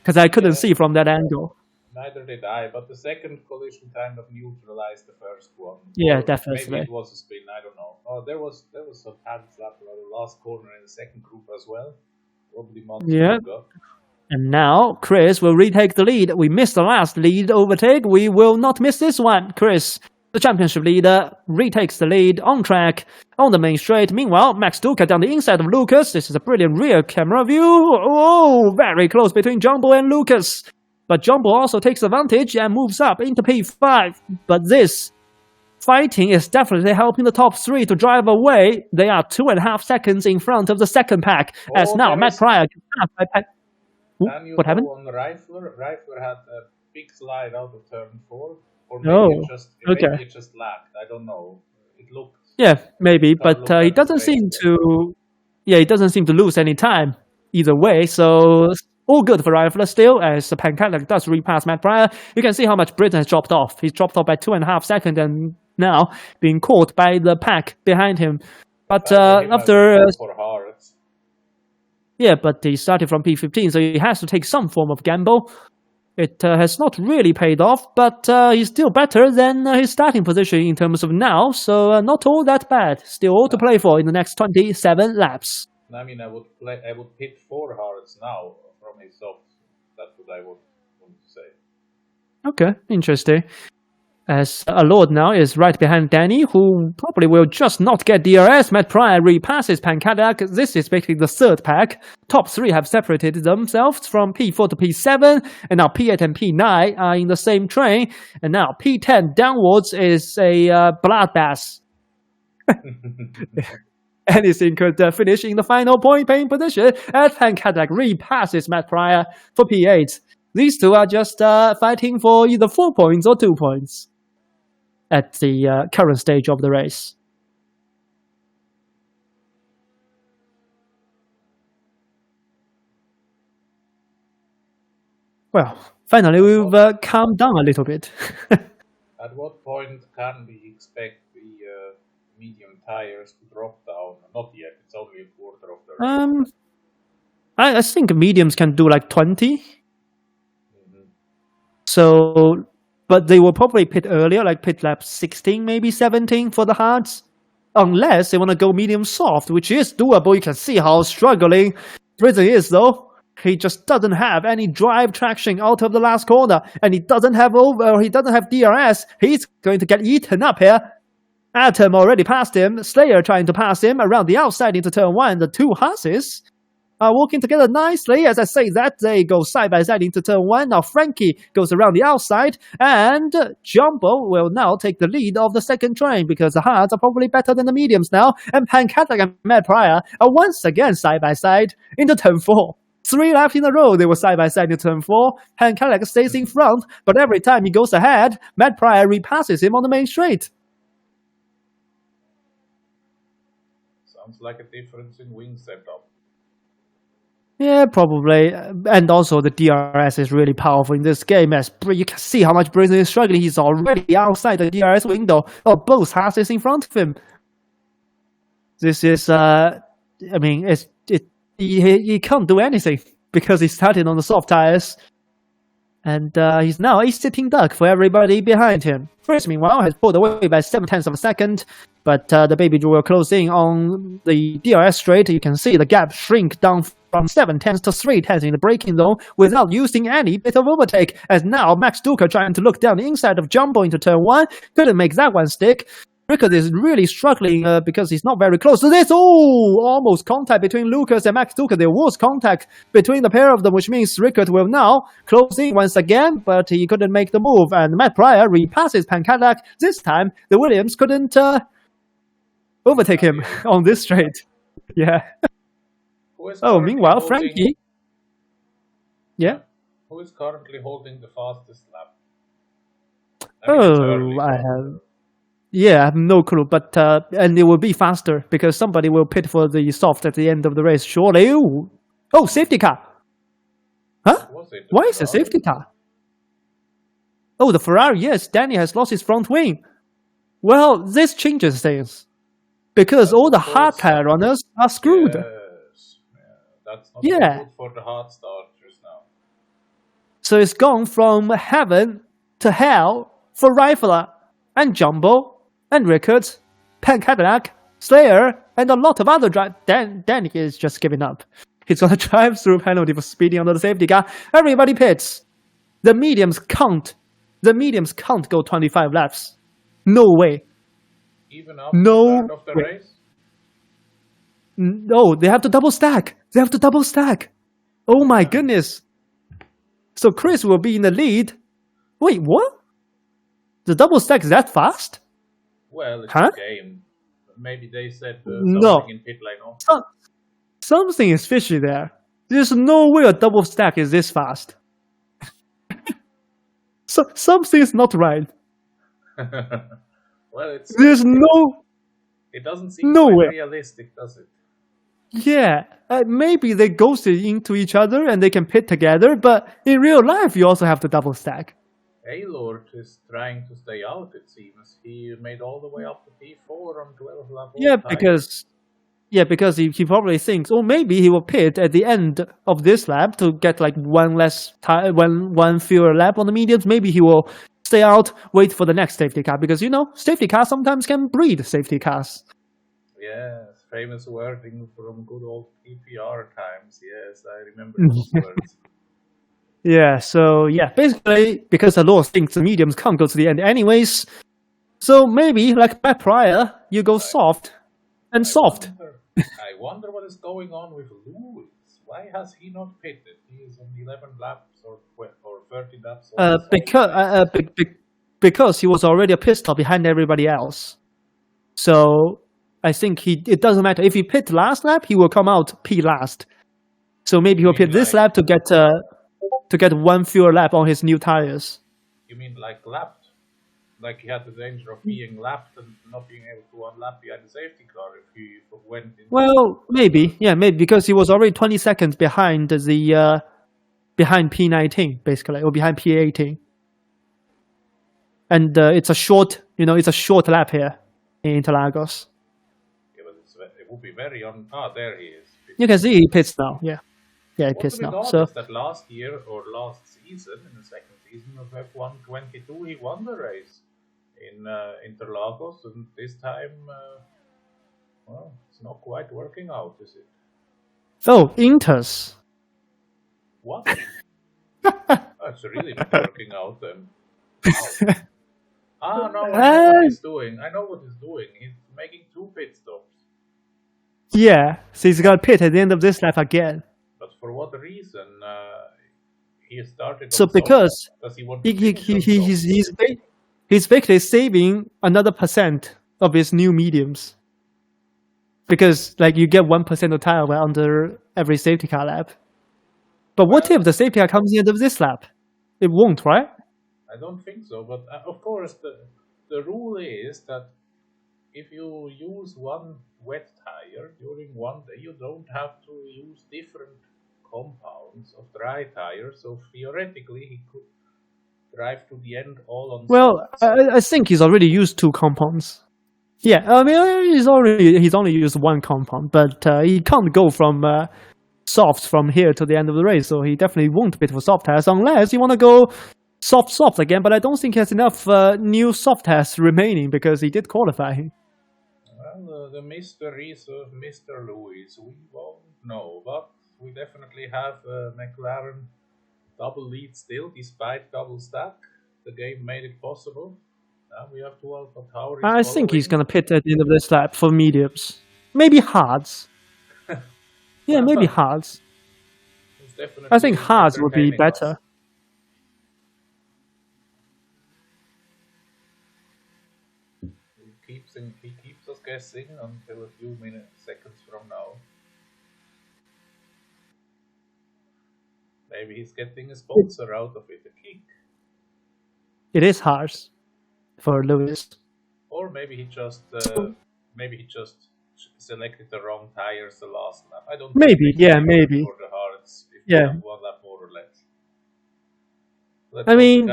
Because I couldn't see from that angle. Neither did I, but the second collision kind of neutralized the first one. Yeah, or definitely. Maybe it was a spin, I don't know. Oh, there was some hand slap around the last corner in the second group as well. Probably yeah. And now Chris will retake the lead. We missed the last lead overtake. We will not miss this one. Chris, the championship leader, retakes the lead on track on the main straight. Meanwhile, Max Duca down the inside of Lucas. This is a brilliant rear camera view. Oh, very close between Jumbo and Lucas. But Jumbo also takes advantage and moves up into P5. But this fighting is definitely helping the top 3 to drive away. They are 2.5 seconds in front of the second pack. As now Matt Pryor can pass by Pack. What happened? On Reifler had a big slide out of turn 4. Or maybe it just lagged. I don't know. It looked. Yeah, maybe, but he doesn't seem to. Yeah, he doesn't seem to lose any time either way. So All good for Rifler still, as Pancadillac does repass Matt Pryor. You can see how much Britain has dropped off. He's dropped off by 2.5 seconds and now being caught by the pack behind him. But after... yeah, but he started from P15, so he has to take some form of gamble. It has not really paid off, but he's still better than his starting position in terms of now, so not all that bad. Still all to play for in the next 27 laps. I mean, I would pit 4 hearts now from his soft. That's what I would want to say. Okay, interesting. As a Lord now is right behind Danny, who probably will just not get DRS. Matt Pryor repasses Pancadillac. This is basically the third pack. Top 3 have separated themselves from P4 to P7, and now P8 and P9 are in the same train. And now P10 downwards is a bloodbath. Anything could finish in the final point-paying position as Pancadillac repasses Matt Pryor for P8. These two are just fighting for either 4 points or 2 points at the current stage of the race. Well, finally we've calmed down a little bit. At what point can we expect the medium tires to drop down? Not yet, it's only a quarter of the race. I think mediums can do like 20. So, but they will probably pit earlier, like pit lap 16, maybe 17 for the hards. Unless they want to go medium soft, which is doable. You can see how struggling Britain is though. He just doesn't have any drive traction out of the last corner. And he doesn't have DRS. He's going to get eaten up here. Atom already passed him. Slayer trying to pass him around the outside into turn 1. The two horses are walking together nicely. As I say that, they go side by side into turn 1. Now Frankie goes around the outside, and Jumbo will now take the lead of the second train because the hards are probably better than the mediums now. And Pancadillac and Matt Pryor are once again side by side into turn 4. 3 laps in a row they were side by side in turn 4. Pancadillac stays in front, but every time he goes ahead, Matt Pryor repasses him on the main straight. Sounds like a difference in wing setup. Yeah, probably. And also the DRS is really powerful in this game. As you can see how much Britain is struggling. He's already outside the DRS window. Oh, both horses in front of him. This is, I mean, he can't do anything because he started on the soft tires. And he's now a sitting duck for everybody behind him. Chris, meanwhile, has pulled away by 0.7 of a second. But the baby will close in on the DRS straight. You can see the gap shrink down from 0.7 to 0.3 in the braking zone without using any bit of overtake. As now Max Duker trying to look down the inside of Jumbo into turn 1. Couldn't make that one stick. Rickard is really struggling because he's not very close. So there's almost contact between Lucas and Max Duker. There was contact between the pair of them, which means Rickard will now close in once again, but he couldn't make the move. And Matt Pryor repasses Pancadillac. This time, the Williams couldn't overtake him on this straight. Yeah. Oh, meanwhile, Frankie. Yeah? Who is currently holding the fastest lap? I have no clue, but and it will be faster because somebody will pit for the soft at the end of the race, surely. Ooh. Oh, safety car. Huh? Why is a safety car? Oh, the Ferrari, yes, Danny has lost his front wing. Well, this changes things because all the hard tire runners are screwed. Yes. That's not good for the hard starters now. So it's gone from heaven to hell for Rifler and Jumbo and Rickard, Pancadillac, Slayer, and a lot of other drivers. Danny is just giving up. He's gonna drive through penalty for speeding under the safety car. Everybody pits. The mediums can't go 25 laps. No way. Even after the start of the race? No, they have to double stack. Oh my goodness. So Chris will be in the lead. Wait, what? The double stack is that fast? Well, it's a game. Maybe they said something in pit lane. Something is fishy there. There's no way a double stack is this fast. So something's not right. Well, it doesn't seem realistic, does it? Yeah, maybe they ghosted into each other and they can pit together, but in real life, you also have to double stack. A-Lord is trying to stay out, it seems. He made all the way up to P4 on 12 lap. Because he probably thinks, oh, maybe he will pit at the end of this lap to get like one fewer lap on the mediums. Maybe he will stay out, wait for the next safety car, because safety cars sometimes can breed safety cars. Yes, famous wording from good old PPR times. Yes, I remember those words. Yeah, so basically, because the law thinks the mediums can't go to the end anyways, so maybe, like back prior, you go soft and soft. I wonder what is going on with Lewis. Why has he not pitted? He is on 11 laps or 30 laps. Because he was already a pit stop behind everybody else. So I think it doesn't matter. If he pit last lap, he will come out P last. So maybe he will pit this lap to get one fewer lap on his new tires. You mean like lapped? Like he had the danger of being lapped and not being able to unlap behind the safety car if he went in. Well, maybe because he was already 20 seconds behind behind P19 basically, or behind P18. And it's a short lap here in Interlagos. Yeah, but it would be very there he is. You can see he pits now. Yeah, he pits now. So that last year or last season, in the second season of F1 22, he won the race in Interlagos, and this time, it's not quite working out, is it? Oh, Inters. What? It's really not working out then. Wow. No, I know what he's doing. He's making 2 pit stops. Yeah, so he's got pit at the end of this lap again. But for what reason? He started. So because does he want he's basically saving another % of his new mediums. Because like you get 1% of tire wear under every safety car lap. But what if the safety car comes in at the end of this lap? It won't, right? I don't think so. But of course, the rule is that if you use one wet tire during one day, you don't have to use different compounds of dry tires. So theoretically, he could drive to the end all on. Well, I think he's already used 2 compounds. Yeah, I mean he's only used 1 compound, but he can't go from soft from here to the end of the race. So he definitely won't pit for soft tires unless you want to go soft again. But I don't think he has enough new soft tires remaining because he did qualify. Well, the mysteries of Mr. Lewis, we won't know, but we definitely have McLaren double lead still, despite double stack. The game made it possible. Now we have 2 AlphaTauri. I think he's going to pit at the end of this lap for mediums. Maybe hards. Yeah, maybe hards. I think hards would be better. He keeps us guessing until a few seconds from now. Maybe he's getting a sponsor out of it, a kick. It is harsh for Lewis. Or maybe he just selected the wrong tires the last lap. I don't. Maybe. For the hards, if you have 1 lap more or less. I mean,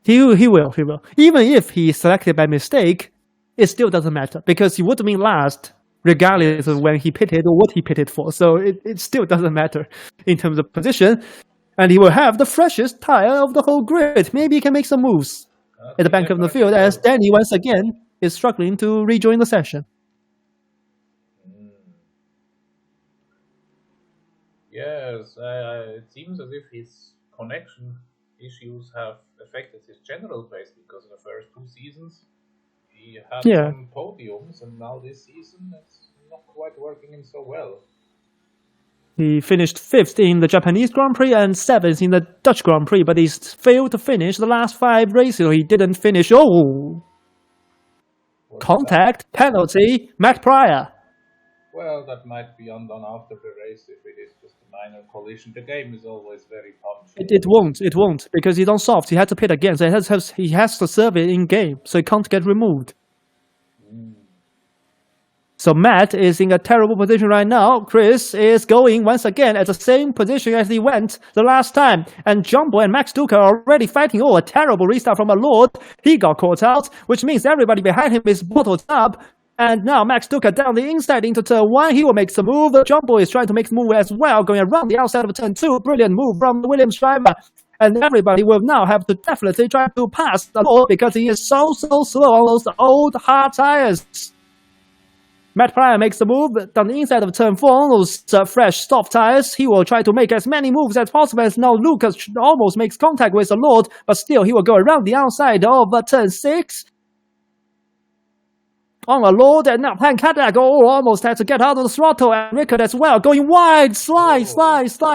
he will. Even if he selected by mistake, it still doesn't matter because he would have been last regardless of when he pitted or what he pitted for. So it still doesn't matter in terms of position. And he will have the freshest tire of the whole grid. Maybe he can make some moves at the back of the field as Danny once again is struggling to rejoin the session. Yes, it seems as if his connection issues have affected his general pace because in the first 2 seasons he had some podiums, and now this season it's not quite working in so well. He finished 5th in the Japanese Grand Prix and 7th in the Dutch Grand Prix, but he's failed to finish the last 5 races. So he didn't finish. Contact, penalty, Matt Pryor. Well, that might be undone after the race if it is just a minor collision. The game is always very punchy. It won't, because he's on soft. He had to pit again, so he has to serve it in game, so it can't get removed. So So Matt is in a terrible position right now. Chris is going once again at the same position as he went the last time. And Jumbo and Max Duca are already fighting. Oh, a terrible restart from a Lord. He got caught out, which means everybody behind him is bottled up. And now Max Duca down the inside into turn 1. He will make the move. Jumbo is trying to make the move as well, going around the outside of turn 2. Brilliant move from the Williams driver. And everybody will now have to definitely try to pass the Lord because he is so slow on those old hard tires. Matt Pryor makes the move down the inside of turn 4 on those fresh soft tires. He will try to make as many moves as possible as now Lucas almost makes contact with the Lord, but still he will go around the outside of turn 6. On a Lord, and now Pan Cadillac almost had to get out of the throttle, and Rickard as well, going wide, slide,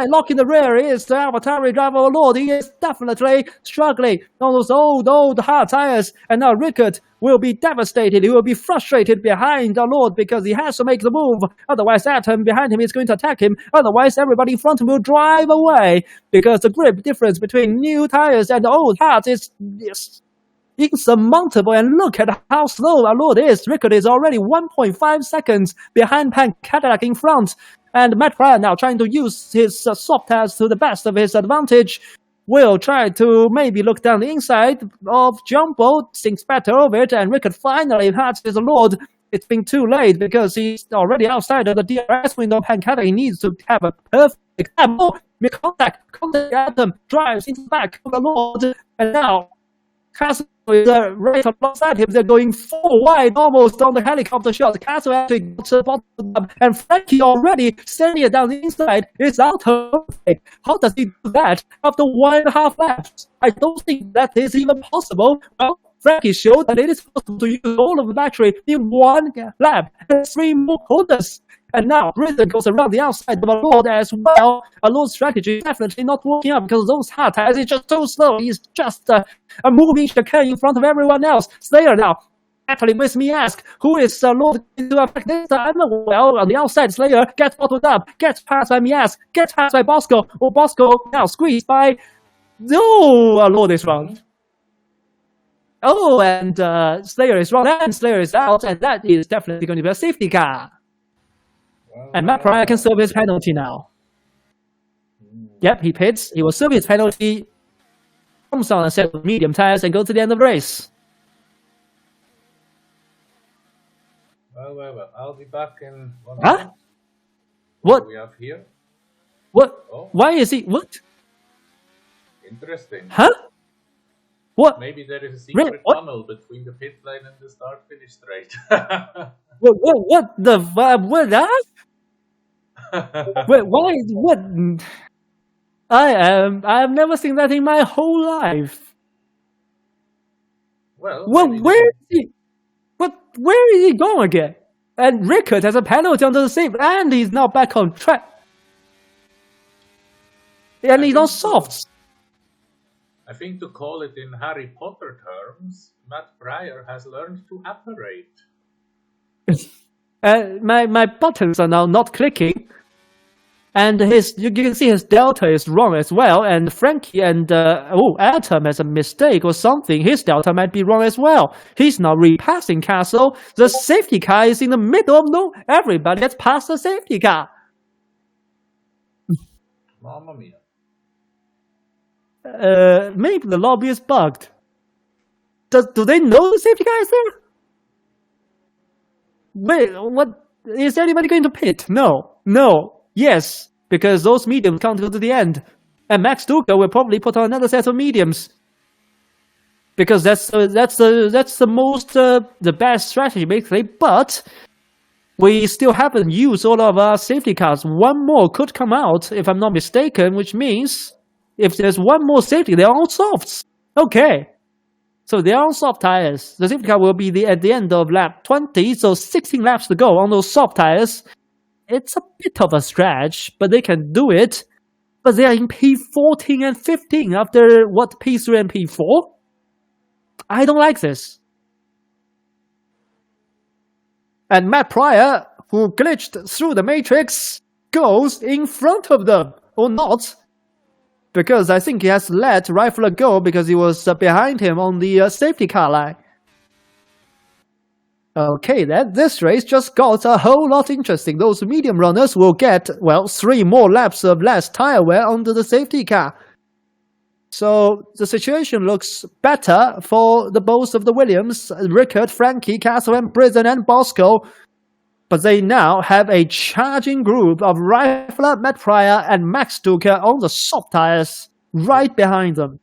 locking the rear is the AlphaTauri driver Lord. He is definitely struggling on those old hard tires, and now Rickard will be devastated. He will be frustrated behind the Lord because he has to make the move. Otherwise, Atom behind him is going to attack him. Otherwise, everybody in front of him will drive away because the grip difference between new tires and old hards is insurmountable, and look at how slow our Lord is. Rickard is already 1.5 seconds behind Pan Cadillac in front, and Matt Pryor now trying to use his soft tires to the best of his advantage. Will try to maybe look down the inside of Jumbo, thinks better of it, and Rickard finally has his Lord. It's been too late because he's already outside of the DRS window. Pan Cadillac he needs to have a perfect contact. Atom drives into the back of the Lord, and now Castle is right alongside him. They're going 4 wide almost on the helicopter shot. Castle actually got to the bottom up, and Frankie already sending it down the inside is out of it. How does he do that after 1.5 laps? I don't think that is even possible. Well, Frankie showed that it is possible to use all of the battery in 1 lap and 3 more corners. And now Britain goes around the outside of a Lord as well. A Lord's strategy is definitely not working out because those hard tires is just so slow. He's just a moving chicane in front of everyone else. Slayer now actually makes me ask, who is Lord to attack this time? Well, on the outside, Slayer gets bottled up, gets passed by Mias, gets passed by Bosco. Oh, Bosco now squeezed by... Oh, Lord is wrong. Oh, and Slayer is wrong, and Slayer is out, and that is definitely going to be a safety car. And Matt Pryor can serve his penalty now. Yep, he pits. He will serve his penalty, comes on a set of medium tires, and go to the end of the race. Well. I'll be back in 1 Huh? minute. What? Do we have here? What? Oh. Why is he... What? Interesting. Huh? What? Maybe there is a secret What? tunnel between the pit lane and the start-finish straight. What the... What that? Wait, why? What? I've never seen that in my whole life. Well, Where is he? Where is he going again? And Rickard has a penalty under the save, and he's now back on track. And he's on softs. I think to call it in Harry Potter terms, Matt Pryor has learned to apparate. My buttons are now not clicking. And you can see his delta is wrong as well. And Frankie and Atom has a mistake or something. His delta might be wrong as well. He's now repassing Castle. The safety car is in the middle of no. Everybody has passed the safety car. Mamma mia. Maybe the lobby is bugged. Do they know the safety car is there? Wait, what? Is anybody going to pit? No. Yes, because those mediums can't go to the end. And Max Duca will probably put on another set of mediums. Because that's the most the best strategy basically, but we still haven't used all of our safety cars. One more could come out if I'm not mistaken, which means if there's one more safety, they're all softs. Okay. So they're on soft tires. The safety car will be at the end of lap 20, so 16 laps to go on those soft tires. It's a bit of a stretch, but they can do it. But they are in P14 and 15 after, what, P3 and P4? I don't like this. And Matt Pryor, who glitched through the matrix, goes in front of them. Or not. Because I think he has let Rifler go because he was behind him on the safety car line. Okay, then this race just got a whole lot interesting. Those medium runners will get, well, 3 more laps of less tire wear under the safety car. So the situation looks better for the both of the Williams, Rickard, Frankie, Castle, and Brisson, and Bosco. But they now have a charging group of Reifler, Matt Pryor, and Max Duker on the soft tires right behind them.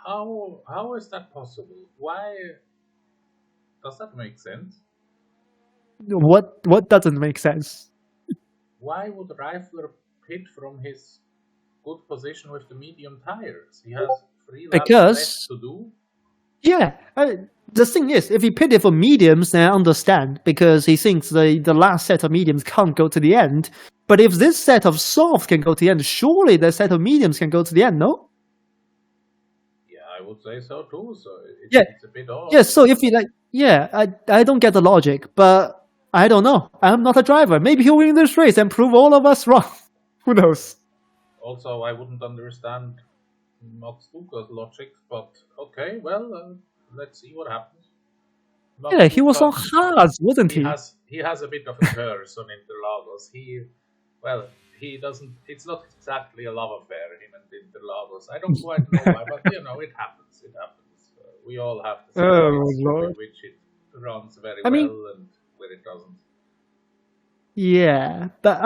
How is that possible? Why does that make sense? What doesn't make sense? Why would Reifler pit from his good position with the medium tires? He has 3 laps left to do. Yeah, the thing is, if he pitted for mediums, then I understand, because he thinks the last set of mediums can't go to the end. But if this set of softs can go to the end, surely the set of mediums can go to the end, no? Yeah, I would say so too. So it's a bit odd. Yeah, so if he I don't get the logic, but I don't know. I'm not a driver. Maybe he'll win this race and prove all of us wrong. Who knows? Also, I wouldn't understand Max Duker's logic, but okay, well, let's see what happens. Max he was on hard, wasn't he? He has a bit of a curse on Interlagos. He doesn't. It's not exactly a love affair, him and Interlagos. I don't quite know why, but it happens. It happens. We all have the Lord. with which it runs very well and where it doesn't. Yeah, but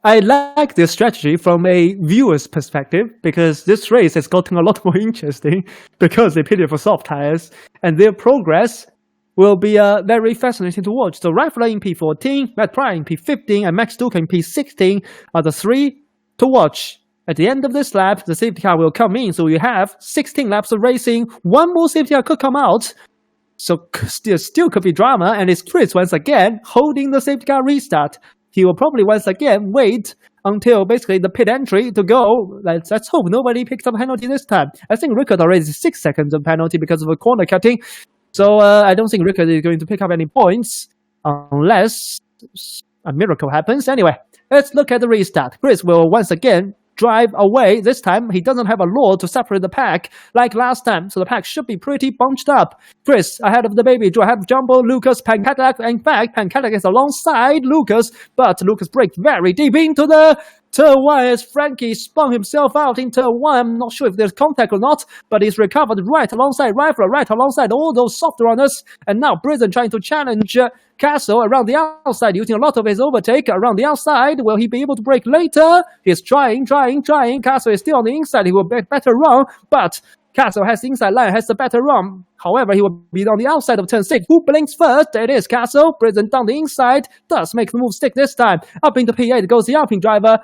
I like this strategy from a viewer's perspective, because this race has gotten a lot more interesting because they pitted for soft tires, and their progress will be very fascinating to watch. So Reifler in P14, Matt Pryor in P15, and Max Duker in P16 are the 3 to watch. At the end of this lap, the safety car will come in, so you have 16 laps of racing. 1 more safety car could come out, so still could be drama, and it's Chris once again holding the safety car restart. He will probably once again wait until basically the pit entry to go. Let's hope nobody picks up a penalty this time. I think Rickard already 6 seconds of penalty because of a corner cutting, so I don't think Rickard is going to pick up any points unless a miracle happens. Anyway, let's look at the restart. Chris will once again drive away. This time, he doesn't have a law to separate the pack like last time, so the pack should be pretty bunched up. Chris, ahead of the baby, do I have Jumbo, Lucas, Pancadac? In fact, Pancadac is alongside Lucas, but Lucas braked very deep into the turn 1 as Frankie spun himself out in turn 1. I'm not sure if there's contact or not, but he's recovered right alongside Reifler, right alongside all those soft runners, and now Brisson trying to challenge Castle around the outside, using a lot of his overtake around the outside. Will he be able to brake later? He's trying. Castle is still on the inside. He will better run, but Castle has the inside line, has the better run. However, he will be on the outside of turn 6. Who blinks first? It is Castle. Brisson down the inside. Does make the move stick this time. Up into P8 goes the Alpine driver.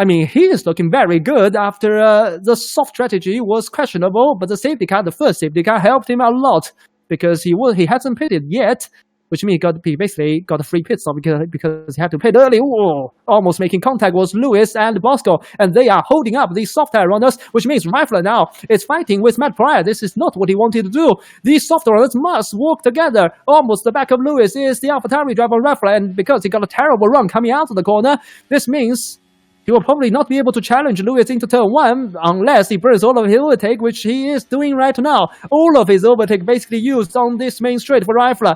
He is looking very good after the soft strategy was questionable, but the first safety car helped him a lot because he hasn't pitted yet, which means he basically got a free pit stop because he had to pit early. Whoa. Almost making contact was Lewis and Bosco, and they are holding up these soft tire runners, which means Reifler now is fighting with Matt Pryor. This is not what he wanted to do. These soft runners must work together. Almost the back of Lewis is the AlphaTauri driver Reifler, and because he got a terrible run coming out of the corner, this means he will probably not be able to challenge Lewis into turn 1 unless he burns all of his overtake, which he is doing right now. All of his overtake basically used on this main straight for Reifler.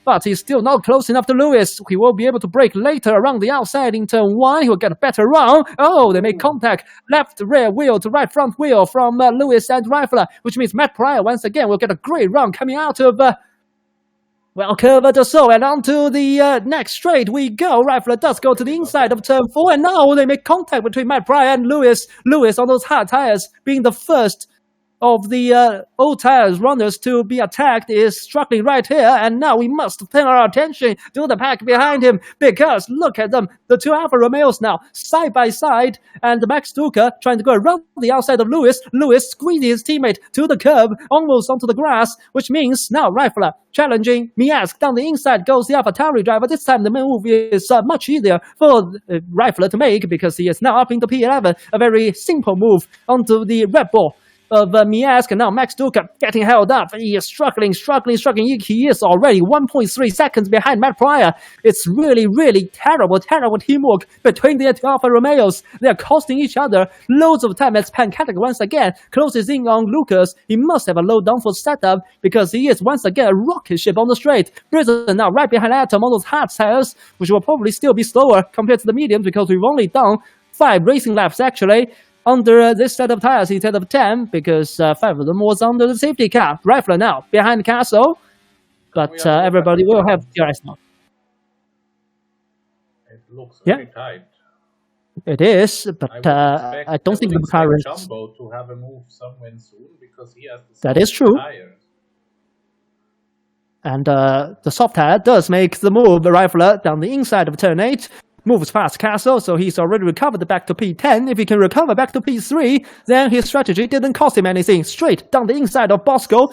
But he's still not close enough to Lewis. He will be able to brake later around the outside in turn 1. He will get a better run. Oh, they make contact. Left rear wheel to right front wheel from Lewis and Reifler, which means Matt Pryor once again will get a great run coming out of Curva de Sol, and onto the next straight we go. Reifler does go to the inside of turn 4, and now they make contact between Matt Pryor and Lewis. Lewis on those hard tires, being the first of the old tires runners to be attacked, is struggling right here, and now we must turn our attention to the pack behind him, because look at them, the 2 Alfa Romeos now side by side, and Max Duker trying to go around the outside of Lewis. Lewis squeezing his teammate to the curb, almost onto the grass, which means now Reifler challenging Miask. Down the inside goes the AlphaTauri driver. This time the move is much easier for Reifler to make, because he is now up into P11, a very simple move onto the Red Bull. of Miask, and now Max Duca getting held up. He is struggling. He is already 1.3 seconds behind Matt Pryor. It's really terrible teamwork between the two Alfa Romeos. They're costing each other loads of time as Pancadillac once again closes in on Lucas. He must have a low downforce setup because he is once again a rocket ship on the straight. Brizzen now right behind Atom on those hard tires, which will probably still be slower compared to the mediums because we've only done 5 racing laps actually under this set of tires instead of 10 because 5 of them was under the safety car. Rifler now behind Castle, but everybody will have DRS now. It looks very tight. It is, but I don't think the car is. Jumbo to have a move somewhere soon because he has the that is true. tires. And the soft tire does make the move. The Rifler down the inside of turn 8. Moves past Castle, so he's already recovered back to P10. If he can recover back to P3, then his strategy didn't cost him anything. Straight down the inside of Bosco.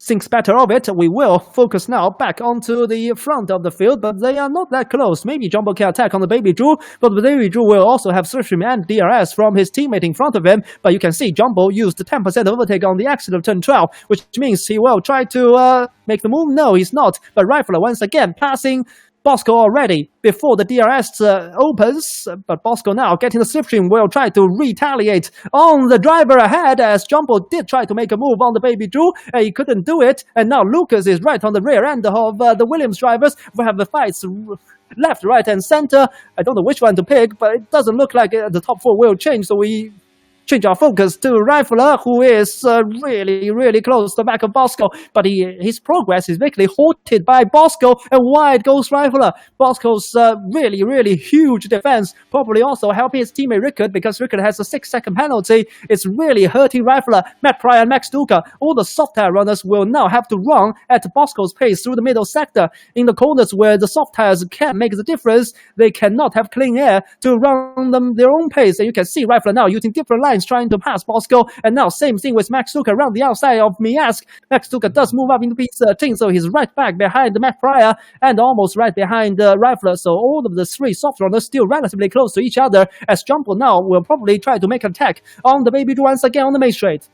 Thinks better of it. We will focus now back onto the front of the field, but they are not that close. Maybe Jumbo can attack on the Baby Drew, but the Baby Drew will also have Slipstream and DRS from his teammate in front of him. But you can see Jumbo used 10% overtake on the exit of turn 12, which means he will try to make the move. No, he's not. But Rifler once again passing Bosco already before the DRS opens, but Bosco now getting the slipstream will try to retaliate on the driver ahead as Jumbo did try to make a move on the Baby Drew. He couldn't do it, and now Lucas is right on the rear end of the Williams drivers. We have the fights left, right, and center. I don't know which one to pick, but it doesn't look like the top 4 will change, so we change our focus to Rifler, who is really close to the back of Bosco, but his progress is basically halted by Bosco, and wide goes Rifler. Bosco's really huge defense probably also helping his teammate Rickard because Rickard has a 6-second penalty. It's really hurting Rifler. Matt Pryor and Max Duca, all the soft tire runners will now have to run at Bosco's pace through the middle sector. In the corners where the soft tires can make the difference, they cannot have clean air to run them their own pace, and you can see Rifler now using different lines trying to pass Bosco, and now same thing with Max Duca around the outside of Miask. Max Duca does move up into P13, so he's right back behind Matt Pryor and almost right behind Rifler, so all of the 3 soft runners still relatively close to each other as Jumbo now will probably try to make an attack on the Baby Drew once again on the main straight.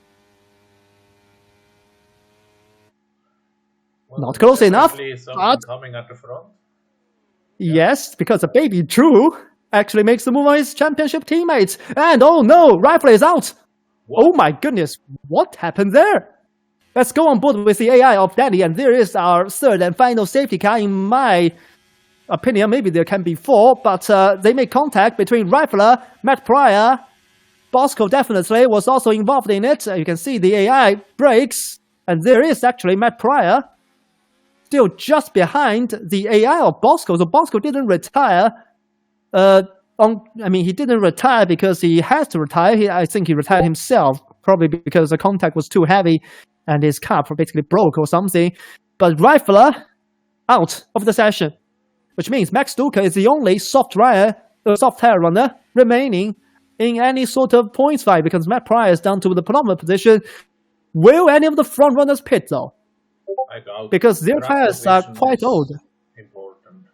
Well, not close enough, but coming at the front. Yes, because the Baby Drew actually makes the move on his championship teammates. And oh no, Rifler is out. What? Oh my goodness, what happened there? Let's go on board with the AI of Danny, and there is our 3rd and final safety car. In my opinion, maybe there can be 4, but they make contact between Rifler, Matt Pryor, Bosco definitely was also involved in it. You can see the AI brakes, and there is actually Matt Pryor still just behind the AI of Bosco. So Bosco didn't retire. He didn't retire because he has to retire. I think he retired himself, probably because the contact was too heavy and his car basically broke or something. But Rifler out of the session, which means Max Duca is the only soft tire runner remaining in any sort of points fight because Matt Pryor is down to the penultimate position. Will any of the front runners pit though? I doubt, because their tires are quite old. Important.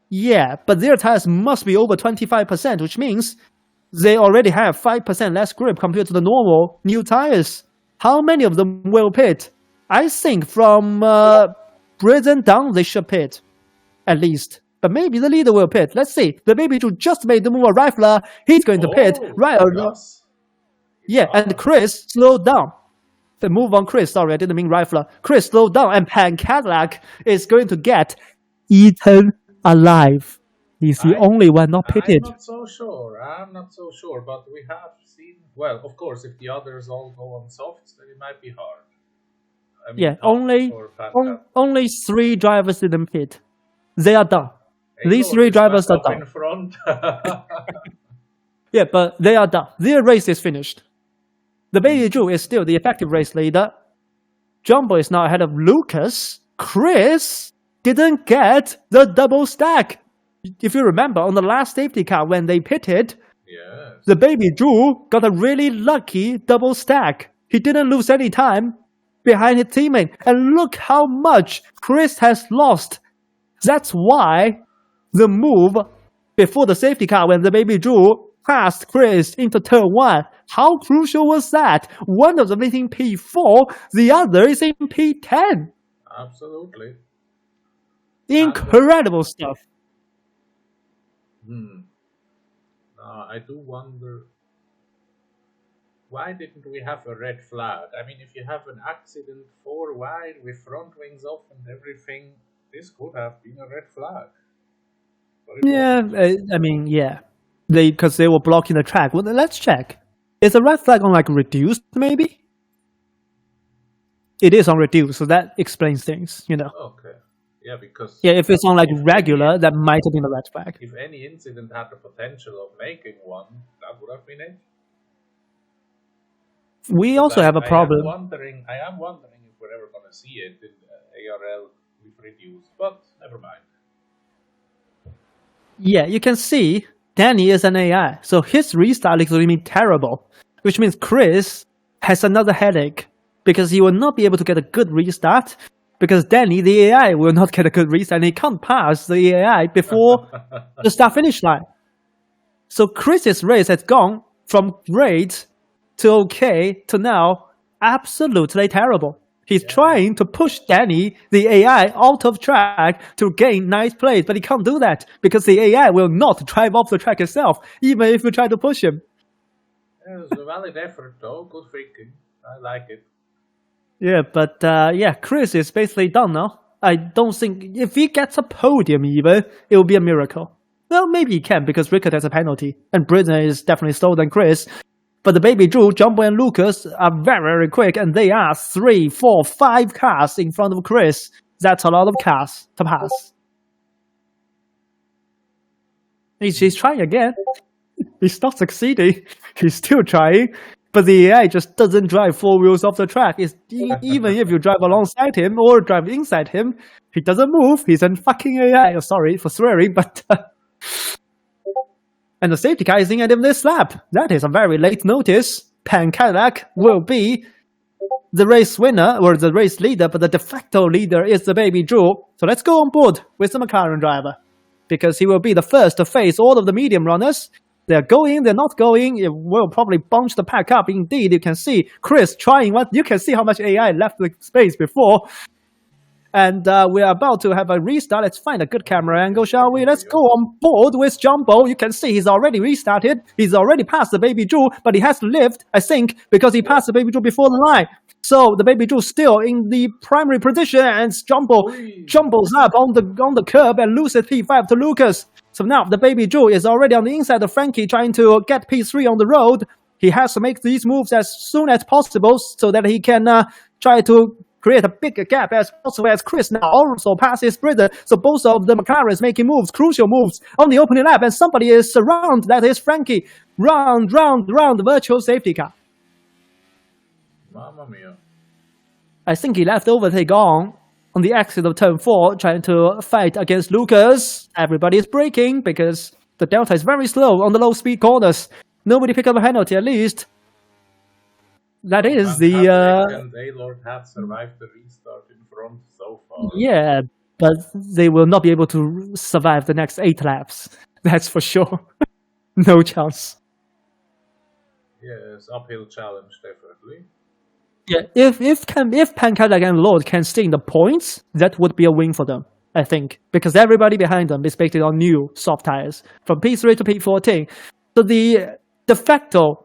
Yeah, but their tires must be over 25%, which means they already have 5% less grip compared to the normal new tires. How many of them will pit? I think from Britain down they should pit, at least. But maybe the leader will pit. Let's see. The Baby Drew just made the move on Rifler. He's going to pit, right or not? Yeah, and Chris slowed down. The move on Chris, sorry, I didn't mean Rifler. Chris slowed down, and Pancadillac is going to get eaten alive. He's the only one not pitted. I'm not so sure, but we have seen... Well, of course, if the others all go on softs, then it might be hard. I mean, yeah, only 3 drivers didn't pit. They are done. These 3 drivers are done. In front. Yeah, but they are done. Their race is finished. The Baby Drew is still the effective race leader. Jumbo is now ahead of Lucas. Chris didn't get the double stack. If you remember, on the last safety car when they pitted, yes, the Baby Drew got a really lucky double stack. He didn't lose any time behind his teammate. And look how much Chris has lost. That's why the move before the safety car when the Baby Drew passed Chris into turn 1, How crucial was that? One of them is in P4, the other is in P10. Absolutely. Incredible stuff. I do wonder, why didn't we have a red flag? I mean, if you have an accident 4 wide with front wings off and everything, this could have been a red flag. Yeah, I mean, yeah. Because they were blocking the track. Well, let's check. Is the red flag on like reduced, maybe? It is on reduced, so that explains things, you know. Okay. Yeah, because... Yeah, if it's on like regular, that might have been the red flag. If any incident had the potential of making one, that would have been it. We also have a problem. I am wondering if we're ever going to see it in ARL with reduced, but never mind. Yeah, you can see Danny is an AI, so his restart is going to be terrible, which means Chris has another headache because he will not be able to get a good restart because Danny, the AI, will not get a good restart and he can't pass the AI before the start-finish line. So Chris's race has gone from great to okay to now absolutely terrible. He's trying to push Danny, the AI, out of track to gain nice plays, but he can't do that because the AI will not drive off the track itself, even if you try to push him. It was a valid effort though, good thinking. I like it. Yeah, but Chris is basically done now. I don't think, if he gets a podium even, it will be a miracle. Well, maybe he can because Rickard has a penalty, and Britton is definitely slower than Chris. But the Baby Drew, Jumbo and Lucas are very, very quick, and they are 3, 4, 5 cars in front of Chris. That's a lot of cars to pass. He's trying again. He's not succeeding. He's still trying. But the AI just doesn't drive 4 wheels off the track. Even if you drive alongside him or drive inside him, he doesn't move. He's a fucking AI. Oh, sorry for swearing, but... And the safety car is in at this lap. That is a very late notice. Pan Cadillac will be the race winner or the race leader, but the de facto leader is the Baby Drew. So let's go on board with the McLaren driver because he will be the first to face all of the medium runners. They're going, they're not going. It will probably bunch the pack up. Indeed, you can see Chris trying what you can see how much AI left the space before. And we're about to have a restart. Let's find a good camera angle, shall we? Let's go on board with Jumbo. You can see he's already restarted. He's already passed the Baby Drew, but he has to lift, I think, because he passed the Baby Drew before the line. So the Baby Drew still in the primary position, and Jumbo's up on the curb and loses P5 to Lucas. So now the Baby Drew is already on the inside of Frankie, trying to get P3 on the road. He has to make these moves as soon as possible so that he can try to create a bigger gap as possible, as Chris now also passes Britton. So both of the McLarens making moves, crucial moves on the opening lap, and somebody is around. That is Frankie. Round, virtual safety car. Mamma mia. I think he left overtake on the exit of turn 4, trying to fight against Lucas. Everybody is braking because the Delta is very slow on the low-speed corners. Nobody picked up a penalty, at least. That is the... and Gaylord have survived the restart in front so far. Yeah, but they will not be able to survive the next 8 laps. That's for sure. No chance. Yes, uphill challenge, definitely. Yeah, if Pancadillac and Lord can stay in the points, that would be a win for them, I think. Because everybody behind them is based on new soft tires, from P3 to P14. So the de facto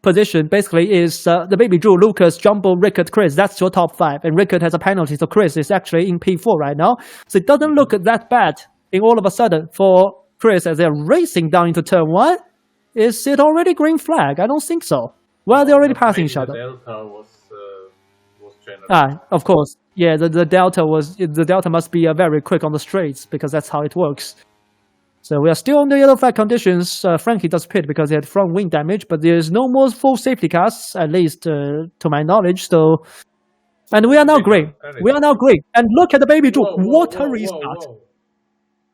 position basically is the Baby Drew, Lucas, Jumbo, Rickard, Chris. That's your top 5. And Rickard has a penalty, so Chris is actually in P4 right now. So it doesn't look that bad in all of a sudden for Chris as they're racing down into turn 1. Is it already green flag? I don't think so. Well, they're already passing each other. The Delta was generous. Of course. Yeah, the Delta must be very quick on the straights because that's how it works. So we are still on the yellow flag conditions. Frankie does pit because he had front wing damage, but there's no more full safety cars, at least to my knowledge. So, and we are now green. We are now green. And look at the Baby Drew. What a restart!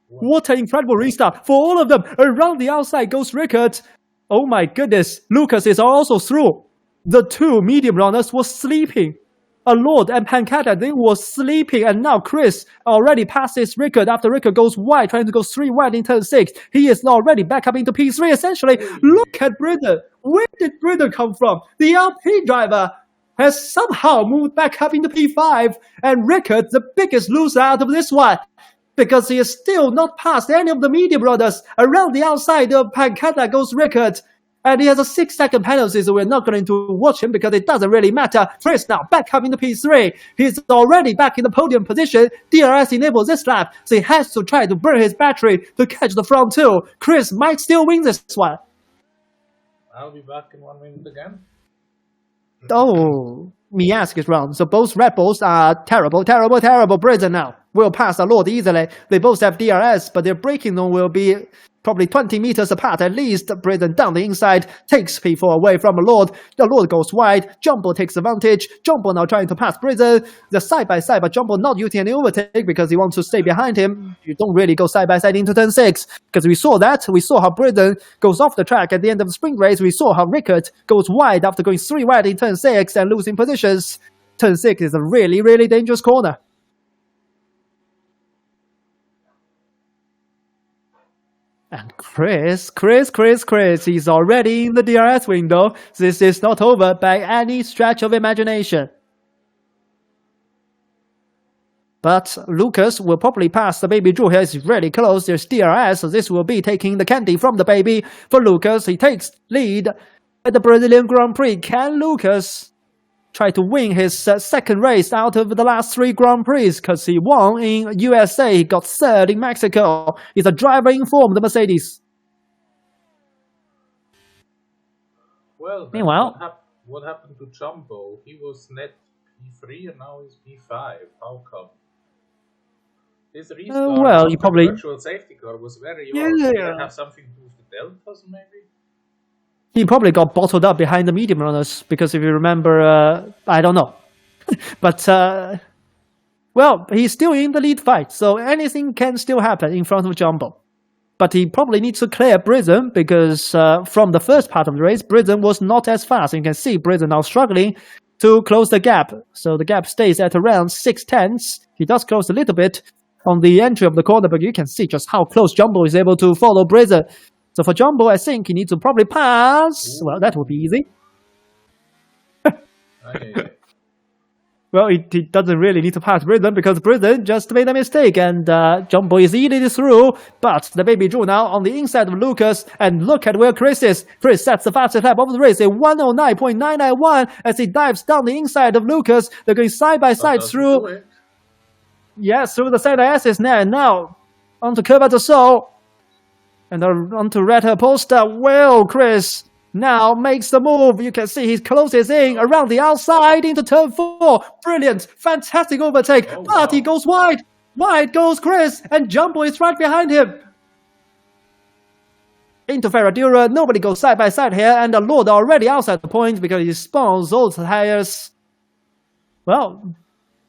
What an incredible restart for all of them. Around the outside goes Rickard. Oh my goodness, Lucas is also through. The 2 medium runners were sleeping. Lord and Pancata, they were sleeping, and now Chris already passes Rickard after Rickard goes wide, trying to go 3 wide in turn 6. He is already back up into P3, essentially. Look at Britton. Where did Britain come from? The LP driver has somehow moved back up into P5, and Rickard, the biggest loser out of this one, because he is still not past any of the medium brothers. Around the outside of Pancata goes Rickard, and he has a 6-second penalty, so we're not going to watch him because it doesn't really matter. Chris now back up into P3. He's already back in the podium position. DRS enables this lap, so he has to try to burn his battery to catch the front two. Chris might still win this one. I'll be back in 1 minute again. Oh, Miask is wrong. So both Red Bulls are terrible. Britain now will pass the Lord easily. They both have DRS, but their braking zone will be probably 20 meters apart at least. Britain down the inside takes P4 away from the Lord. The Lord goes wide. Jumbo takes advantage. Jumbo now trying to pass Britain. The side by side, but Jumbo not using any overtake because he wants to stay behind him. You don't really go side by side into turn 6 because we saw that. We saw how Britain goes off the track at the end of the sprint race. We saw how Rickard goes wide after going 3 wide in turn 6 and losing positions. Turn 6 is a really, really dangerous corner. And Chris, he's already in the DRS window. This is not over by any stretch of imagination. But Lucas will probably pass the baby Drew here. It's really close. There's DRS, so this will be taking the candy from the baby. For Lucas, he takes lead at the Brazilian Grand Prix. Can Lucas try to win his second race out of the last 3 Grand Prix? Because he won in USA, he got 3rd in Mexico. He's a driver in form, the Mercedes. Well, meanwhile, what happened to Jumbo? He was net P3 and now he's P5. How come? This restart well, you probably virtual safety car was very odd. Did it have something to do with the deltas, maybe? He probably got bottled up behind the medium runners because if you remember, I don't know. But, well, he's still in the lead fight, so anything can still happen in front of Jumbo. But he probably needs to clear Britain because from the first part of the race, Britain was not as fast. You can see Britain now struggling to close the gap. So the gap stays at around 6/10. He does close a little bit on the entry of the corner, but you can see just how close Jumbo is able to follow Britain. So for Jumbo, I think he needs to probably pass. Well, that would be easy. Well, he doesn't really need to pass Britain because Britain just made a mistake and Jumbo is easily through. But the baby Drew now on the inside of Lucas, and look at where Chris is. Chris sets the fastest lap of the race, a 109.991 as he dives down the inside of Lucas. They're going side by side through. Yes, through the center S's now, and now onto Curva de Sol. And onto Red Poster. Well, Chris now makes the move. You can see he closes in around the outside into turn 4. Brilliant, fantastic overtake. But he goes wide. Wide goes Chris, and Jumbo is right behind him. Into Ferradura, nobody goes side by side here, and the Lord already outside the point because he spawns old tires. Well,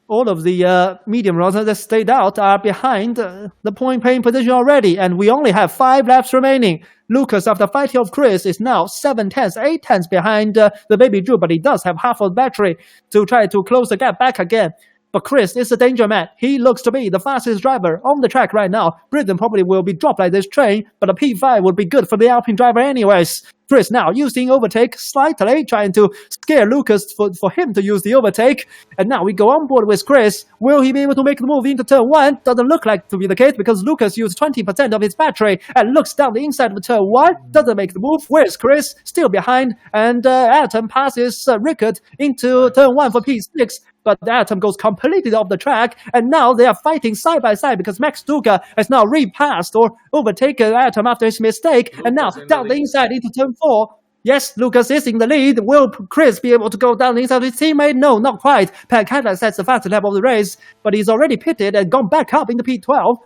all of the medium runners that stayed out are behind the point-paying position already, and we only have 5 laps remaining. Lucas, after fighting off Chris, is now 7/10, 8/10 behind the baby Drew, but he does have half of the battery to try to close the gap back again. But Chris is a danger man. He looks to be the fastest driver on the track right now. Britain probably will be dropped like this train, but a P5 would be good for the Alpine driver anyways. Chris now using overtake slightly, trying to scare Lucas for him to use the overtake. And now we go on board with Chris. Will he be able to make the move into turn 1? Doesn't look like to be the case because Lucas used 20% of his battery and looks down the inside of turn 1. Doesn't make the move. Where's Chris? Still behind. And Atom passes Rickard into turn 1 for P6. But Atom goes completely off the track, and now they are fighting side by side because Max Duca has now repassed or overtaken Atom after his mistake, Lucas and now down the inside into turn 4. Yes, Lucas is in the lead. Will Chris be able to go down the inside of his teammate? No, not quite. Pancata sets the fastest lap of the race, but he's already pitted and gone back up into P12.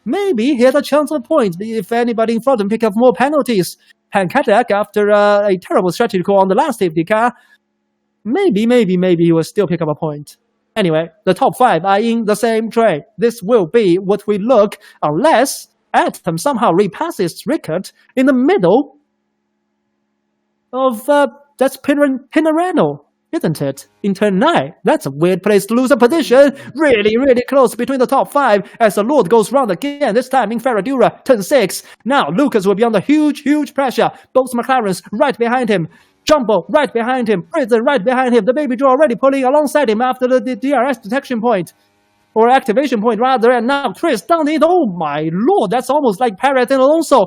Maybe he has a chance of points if anybody in front of him pick up more penalties. Pancata, after a terrible strategy call on the last safety car, maybe he will still pick up a point. Anyway, the top 5 are in the same train. This will be what we look unless Atom somehow repasses Rickard in the middle of that's Pinarello, isn't it? In turn 9. That's a weird place to lose a position. Really close between the top 5 as the Lord goes round again, this time in Ferradura, turn 6. Now Lucas will be under huge pressure. Both McLarens right behind him. Jumbo right behind him, Prison right behind him, the Baby Drew already pulling alongside him after the DRS detection point. Or activation point rather, and now Chris down the oh my lord, that's almost like Perez and Alonso.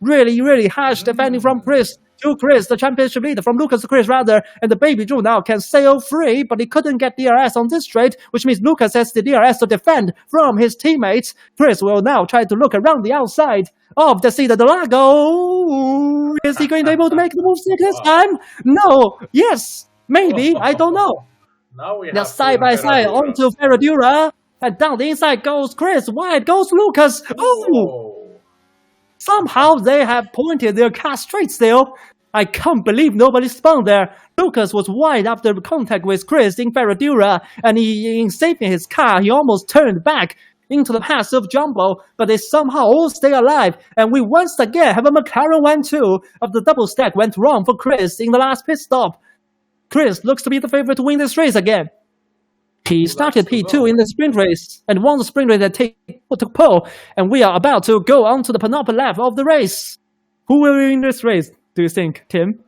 Really harsh defending from Chris to Chris, the championship leader, from Lucas to Chris rather, and the Baby Drew now can sail free, but he couldn't get DRS on this straight, which means Lucas has the DRS to defend from his teammates. Chris will now try to look around the outside of the Interlagos. Is he going to be able to make the move this time? No. Yes. Maybe. I don't know. Now we have they're side by side onto Ferradura, and down the inside goes Chris. Wide goes Lucas. Oh! Somehow they have pointed their car straight still. I can't believe nobody spun there. Lucas was wide after contact with Chris in Ferradura, and in saving his car, he almost turned back into the path of Jumbo, but they somehow all stay alive, and we once again have a McLaren 1-2 of the double stack went wrong for Chris in the last pit stop. Chris looks to be the favorite to win this race again. He started P2 in the sprint race and won the sprint race that took pole, and we are about to go on to the penultimate lap of the race. Who will win this race, do you think, Tim?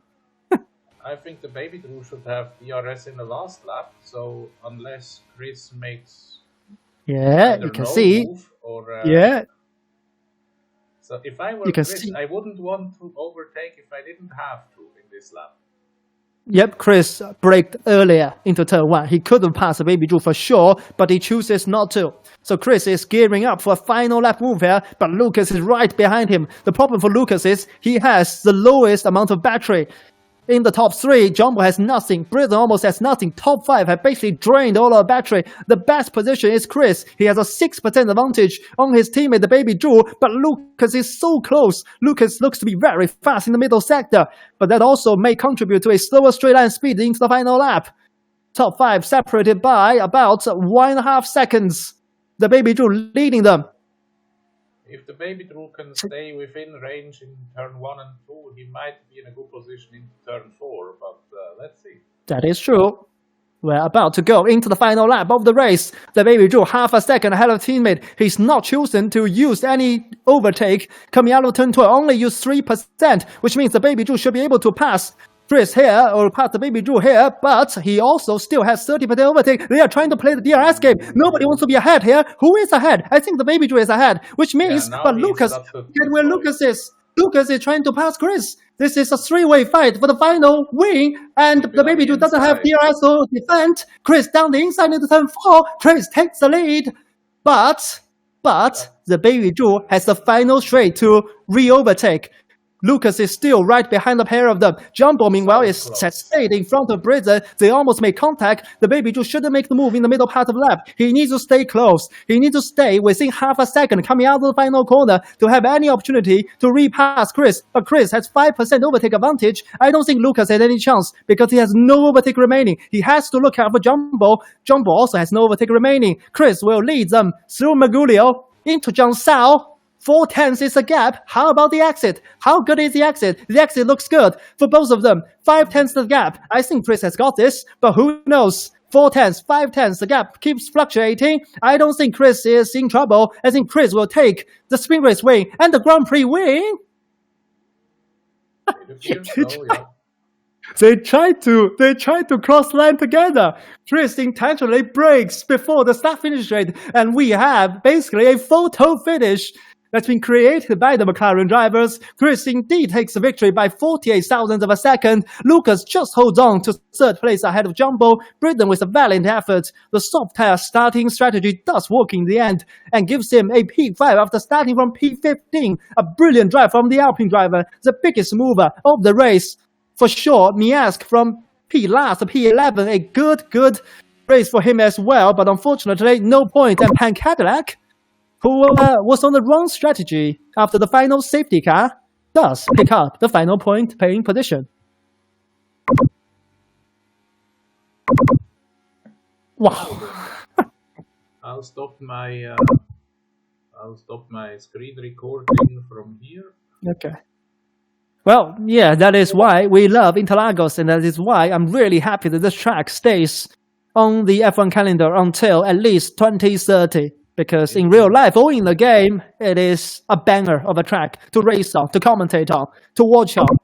I think the Baby Drew should have DRS in the last lap, so unless Chris makes you can see. Or, So if I were Chris, I wouldn't want to overtake if I didn't have to in this lap. Yep, Chris braked earlier into turn 1. He couldn't pass the Baby Drew for sure, but he chooses not to. So Chris is gearing up for a final lap move here, but Lucas is right behind him. The problem for Lucas is he has the lowest amount of battery. In the top 3, Jumbo has nothing, Britain almost has nothing, top 5 have basically drained all our battery. The best position is Chris. He has a 6% advantage on his teammate, the Baby Drew, but Lucas is so close. Lucas looks to be very fast in the middle sector, but that also may contribute to a slower straight line speed into the final lap. Top 5 separated by about 1.5 seconds. The Baby Drew leading them. If the Baby Drew can stay within range in turn 1 and 2, he might be in a good position in turn 4, but let's see. That is true. We're about to go into the final lap of the race. The Baby Drew half a second ahead of teammate. He's not chosen to use any overtake. Coming out of turn 2, only use 3%, which means the Baby Drew should be able to pass Chris here, or pass the Baby Drew here, but he also still has 30% overtake. They are trying to play the DRS game. Nobody wants to be ahead here. Who is ahead? I think the Baby Drew is ahead, which means, but Lucas, get where Lucas is. Lucas is trying to pass Chris. This is a 3-way fight for the final win, and the Baby Drew doesn't have DRS to defend. Chris down the inside into turn 4. Chris takes the lead, but the Baby Drew has the final straight to re-overtake. Lucas is still right behind the pair of them. Jumbo, meanwhile, is stayed in front of Britain. They almost made contact. The Baby Drew shouldn't make the move in the middle part of the lap. He needs to stay close. He needs to stay within half a second coming out of the final corner to have any opportunity to repass Chris. But Chris has 5% overtake advantage. I don't think Lucas has any chance because he has no overtake remaining. He has to look out for Jumbo. Jumbo also has no overtake remaining. Chris will lead them through Magulio into Zhang Sao. 4 tenths is a gap. How about the exit? How good is the exit? The exit looks good for both of them. 5 tenths the gap. I think Chris has got this, but who knows? 4 tenths, 5 tenths, the gap keeps fluctuating. I don't think Chris is in trouble. I think Chris will take the sprint race win and the Grand Prix win. They tried to cross line together. Chris intentionally breaks before the start-finish straight, and we have basically a photo finish that's been created by the McLaren drivers. Chris indeed takes the victory by 48 thousandths of a second. Lucas just holds on to third place ahead of Jumbo. Britain with a valiant effort. The soft tire starting strategy does work in the end and gives him a P5 after starting from P15. A brilliant drive from the Alpine driver, the biggest mover of the race. For sure, Miask from P last, P11, a good race for him as well, but unfortunately, no point. And Pan Cadillac, who was on the wrong strategy after the final safety car, does pick up the final point paying position. Wow. I'll stop my screen recording from here. Okay. Well, yeah, that is why we love Interlagos, and that is why I'm really happy that this track stays on the F1 calendar until at least 2030. Because in real life or in the game, it is a banger of a track to race on, to commentate on, to watch on.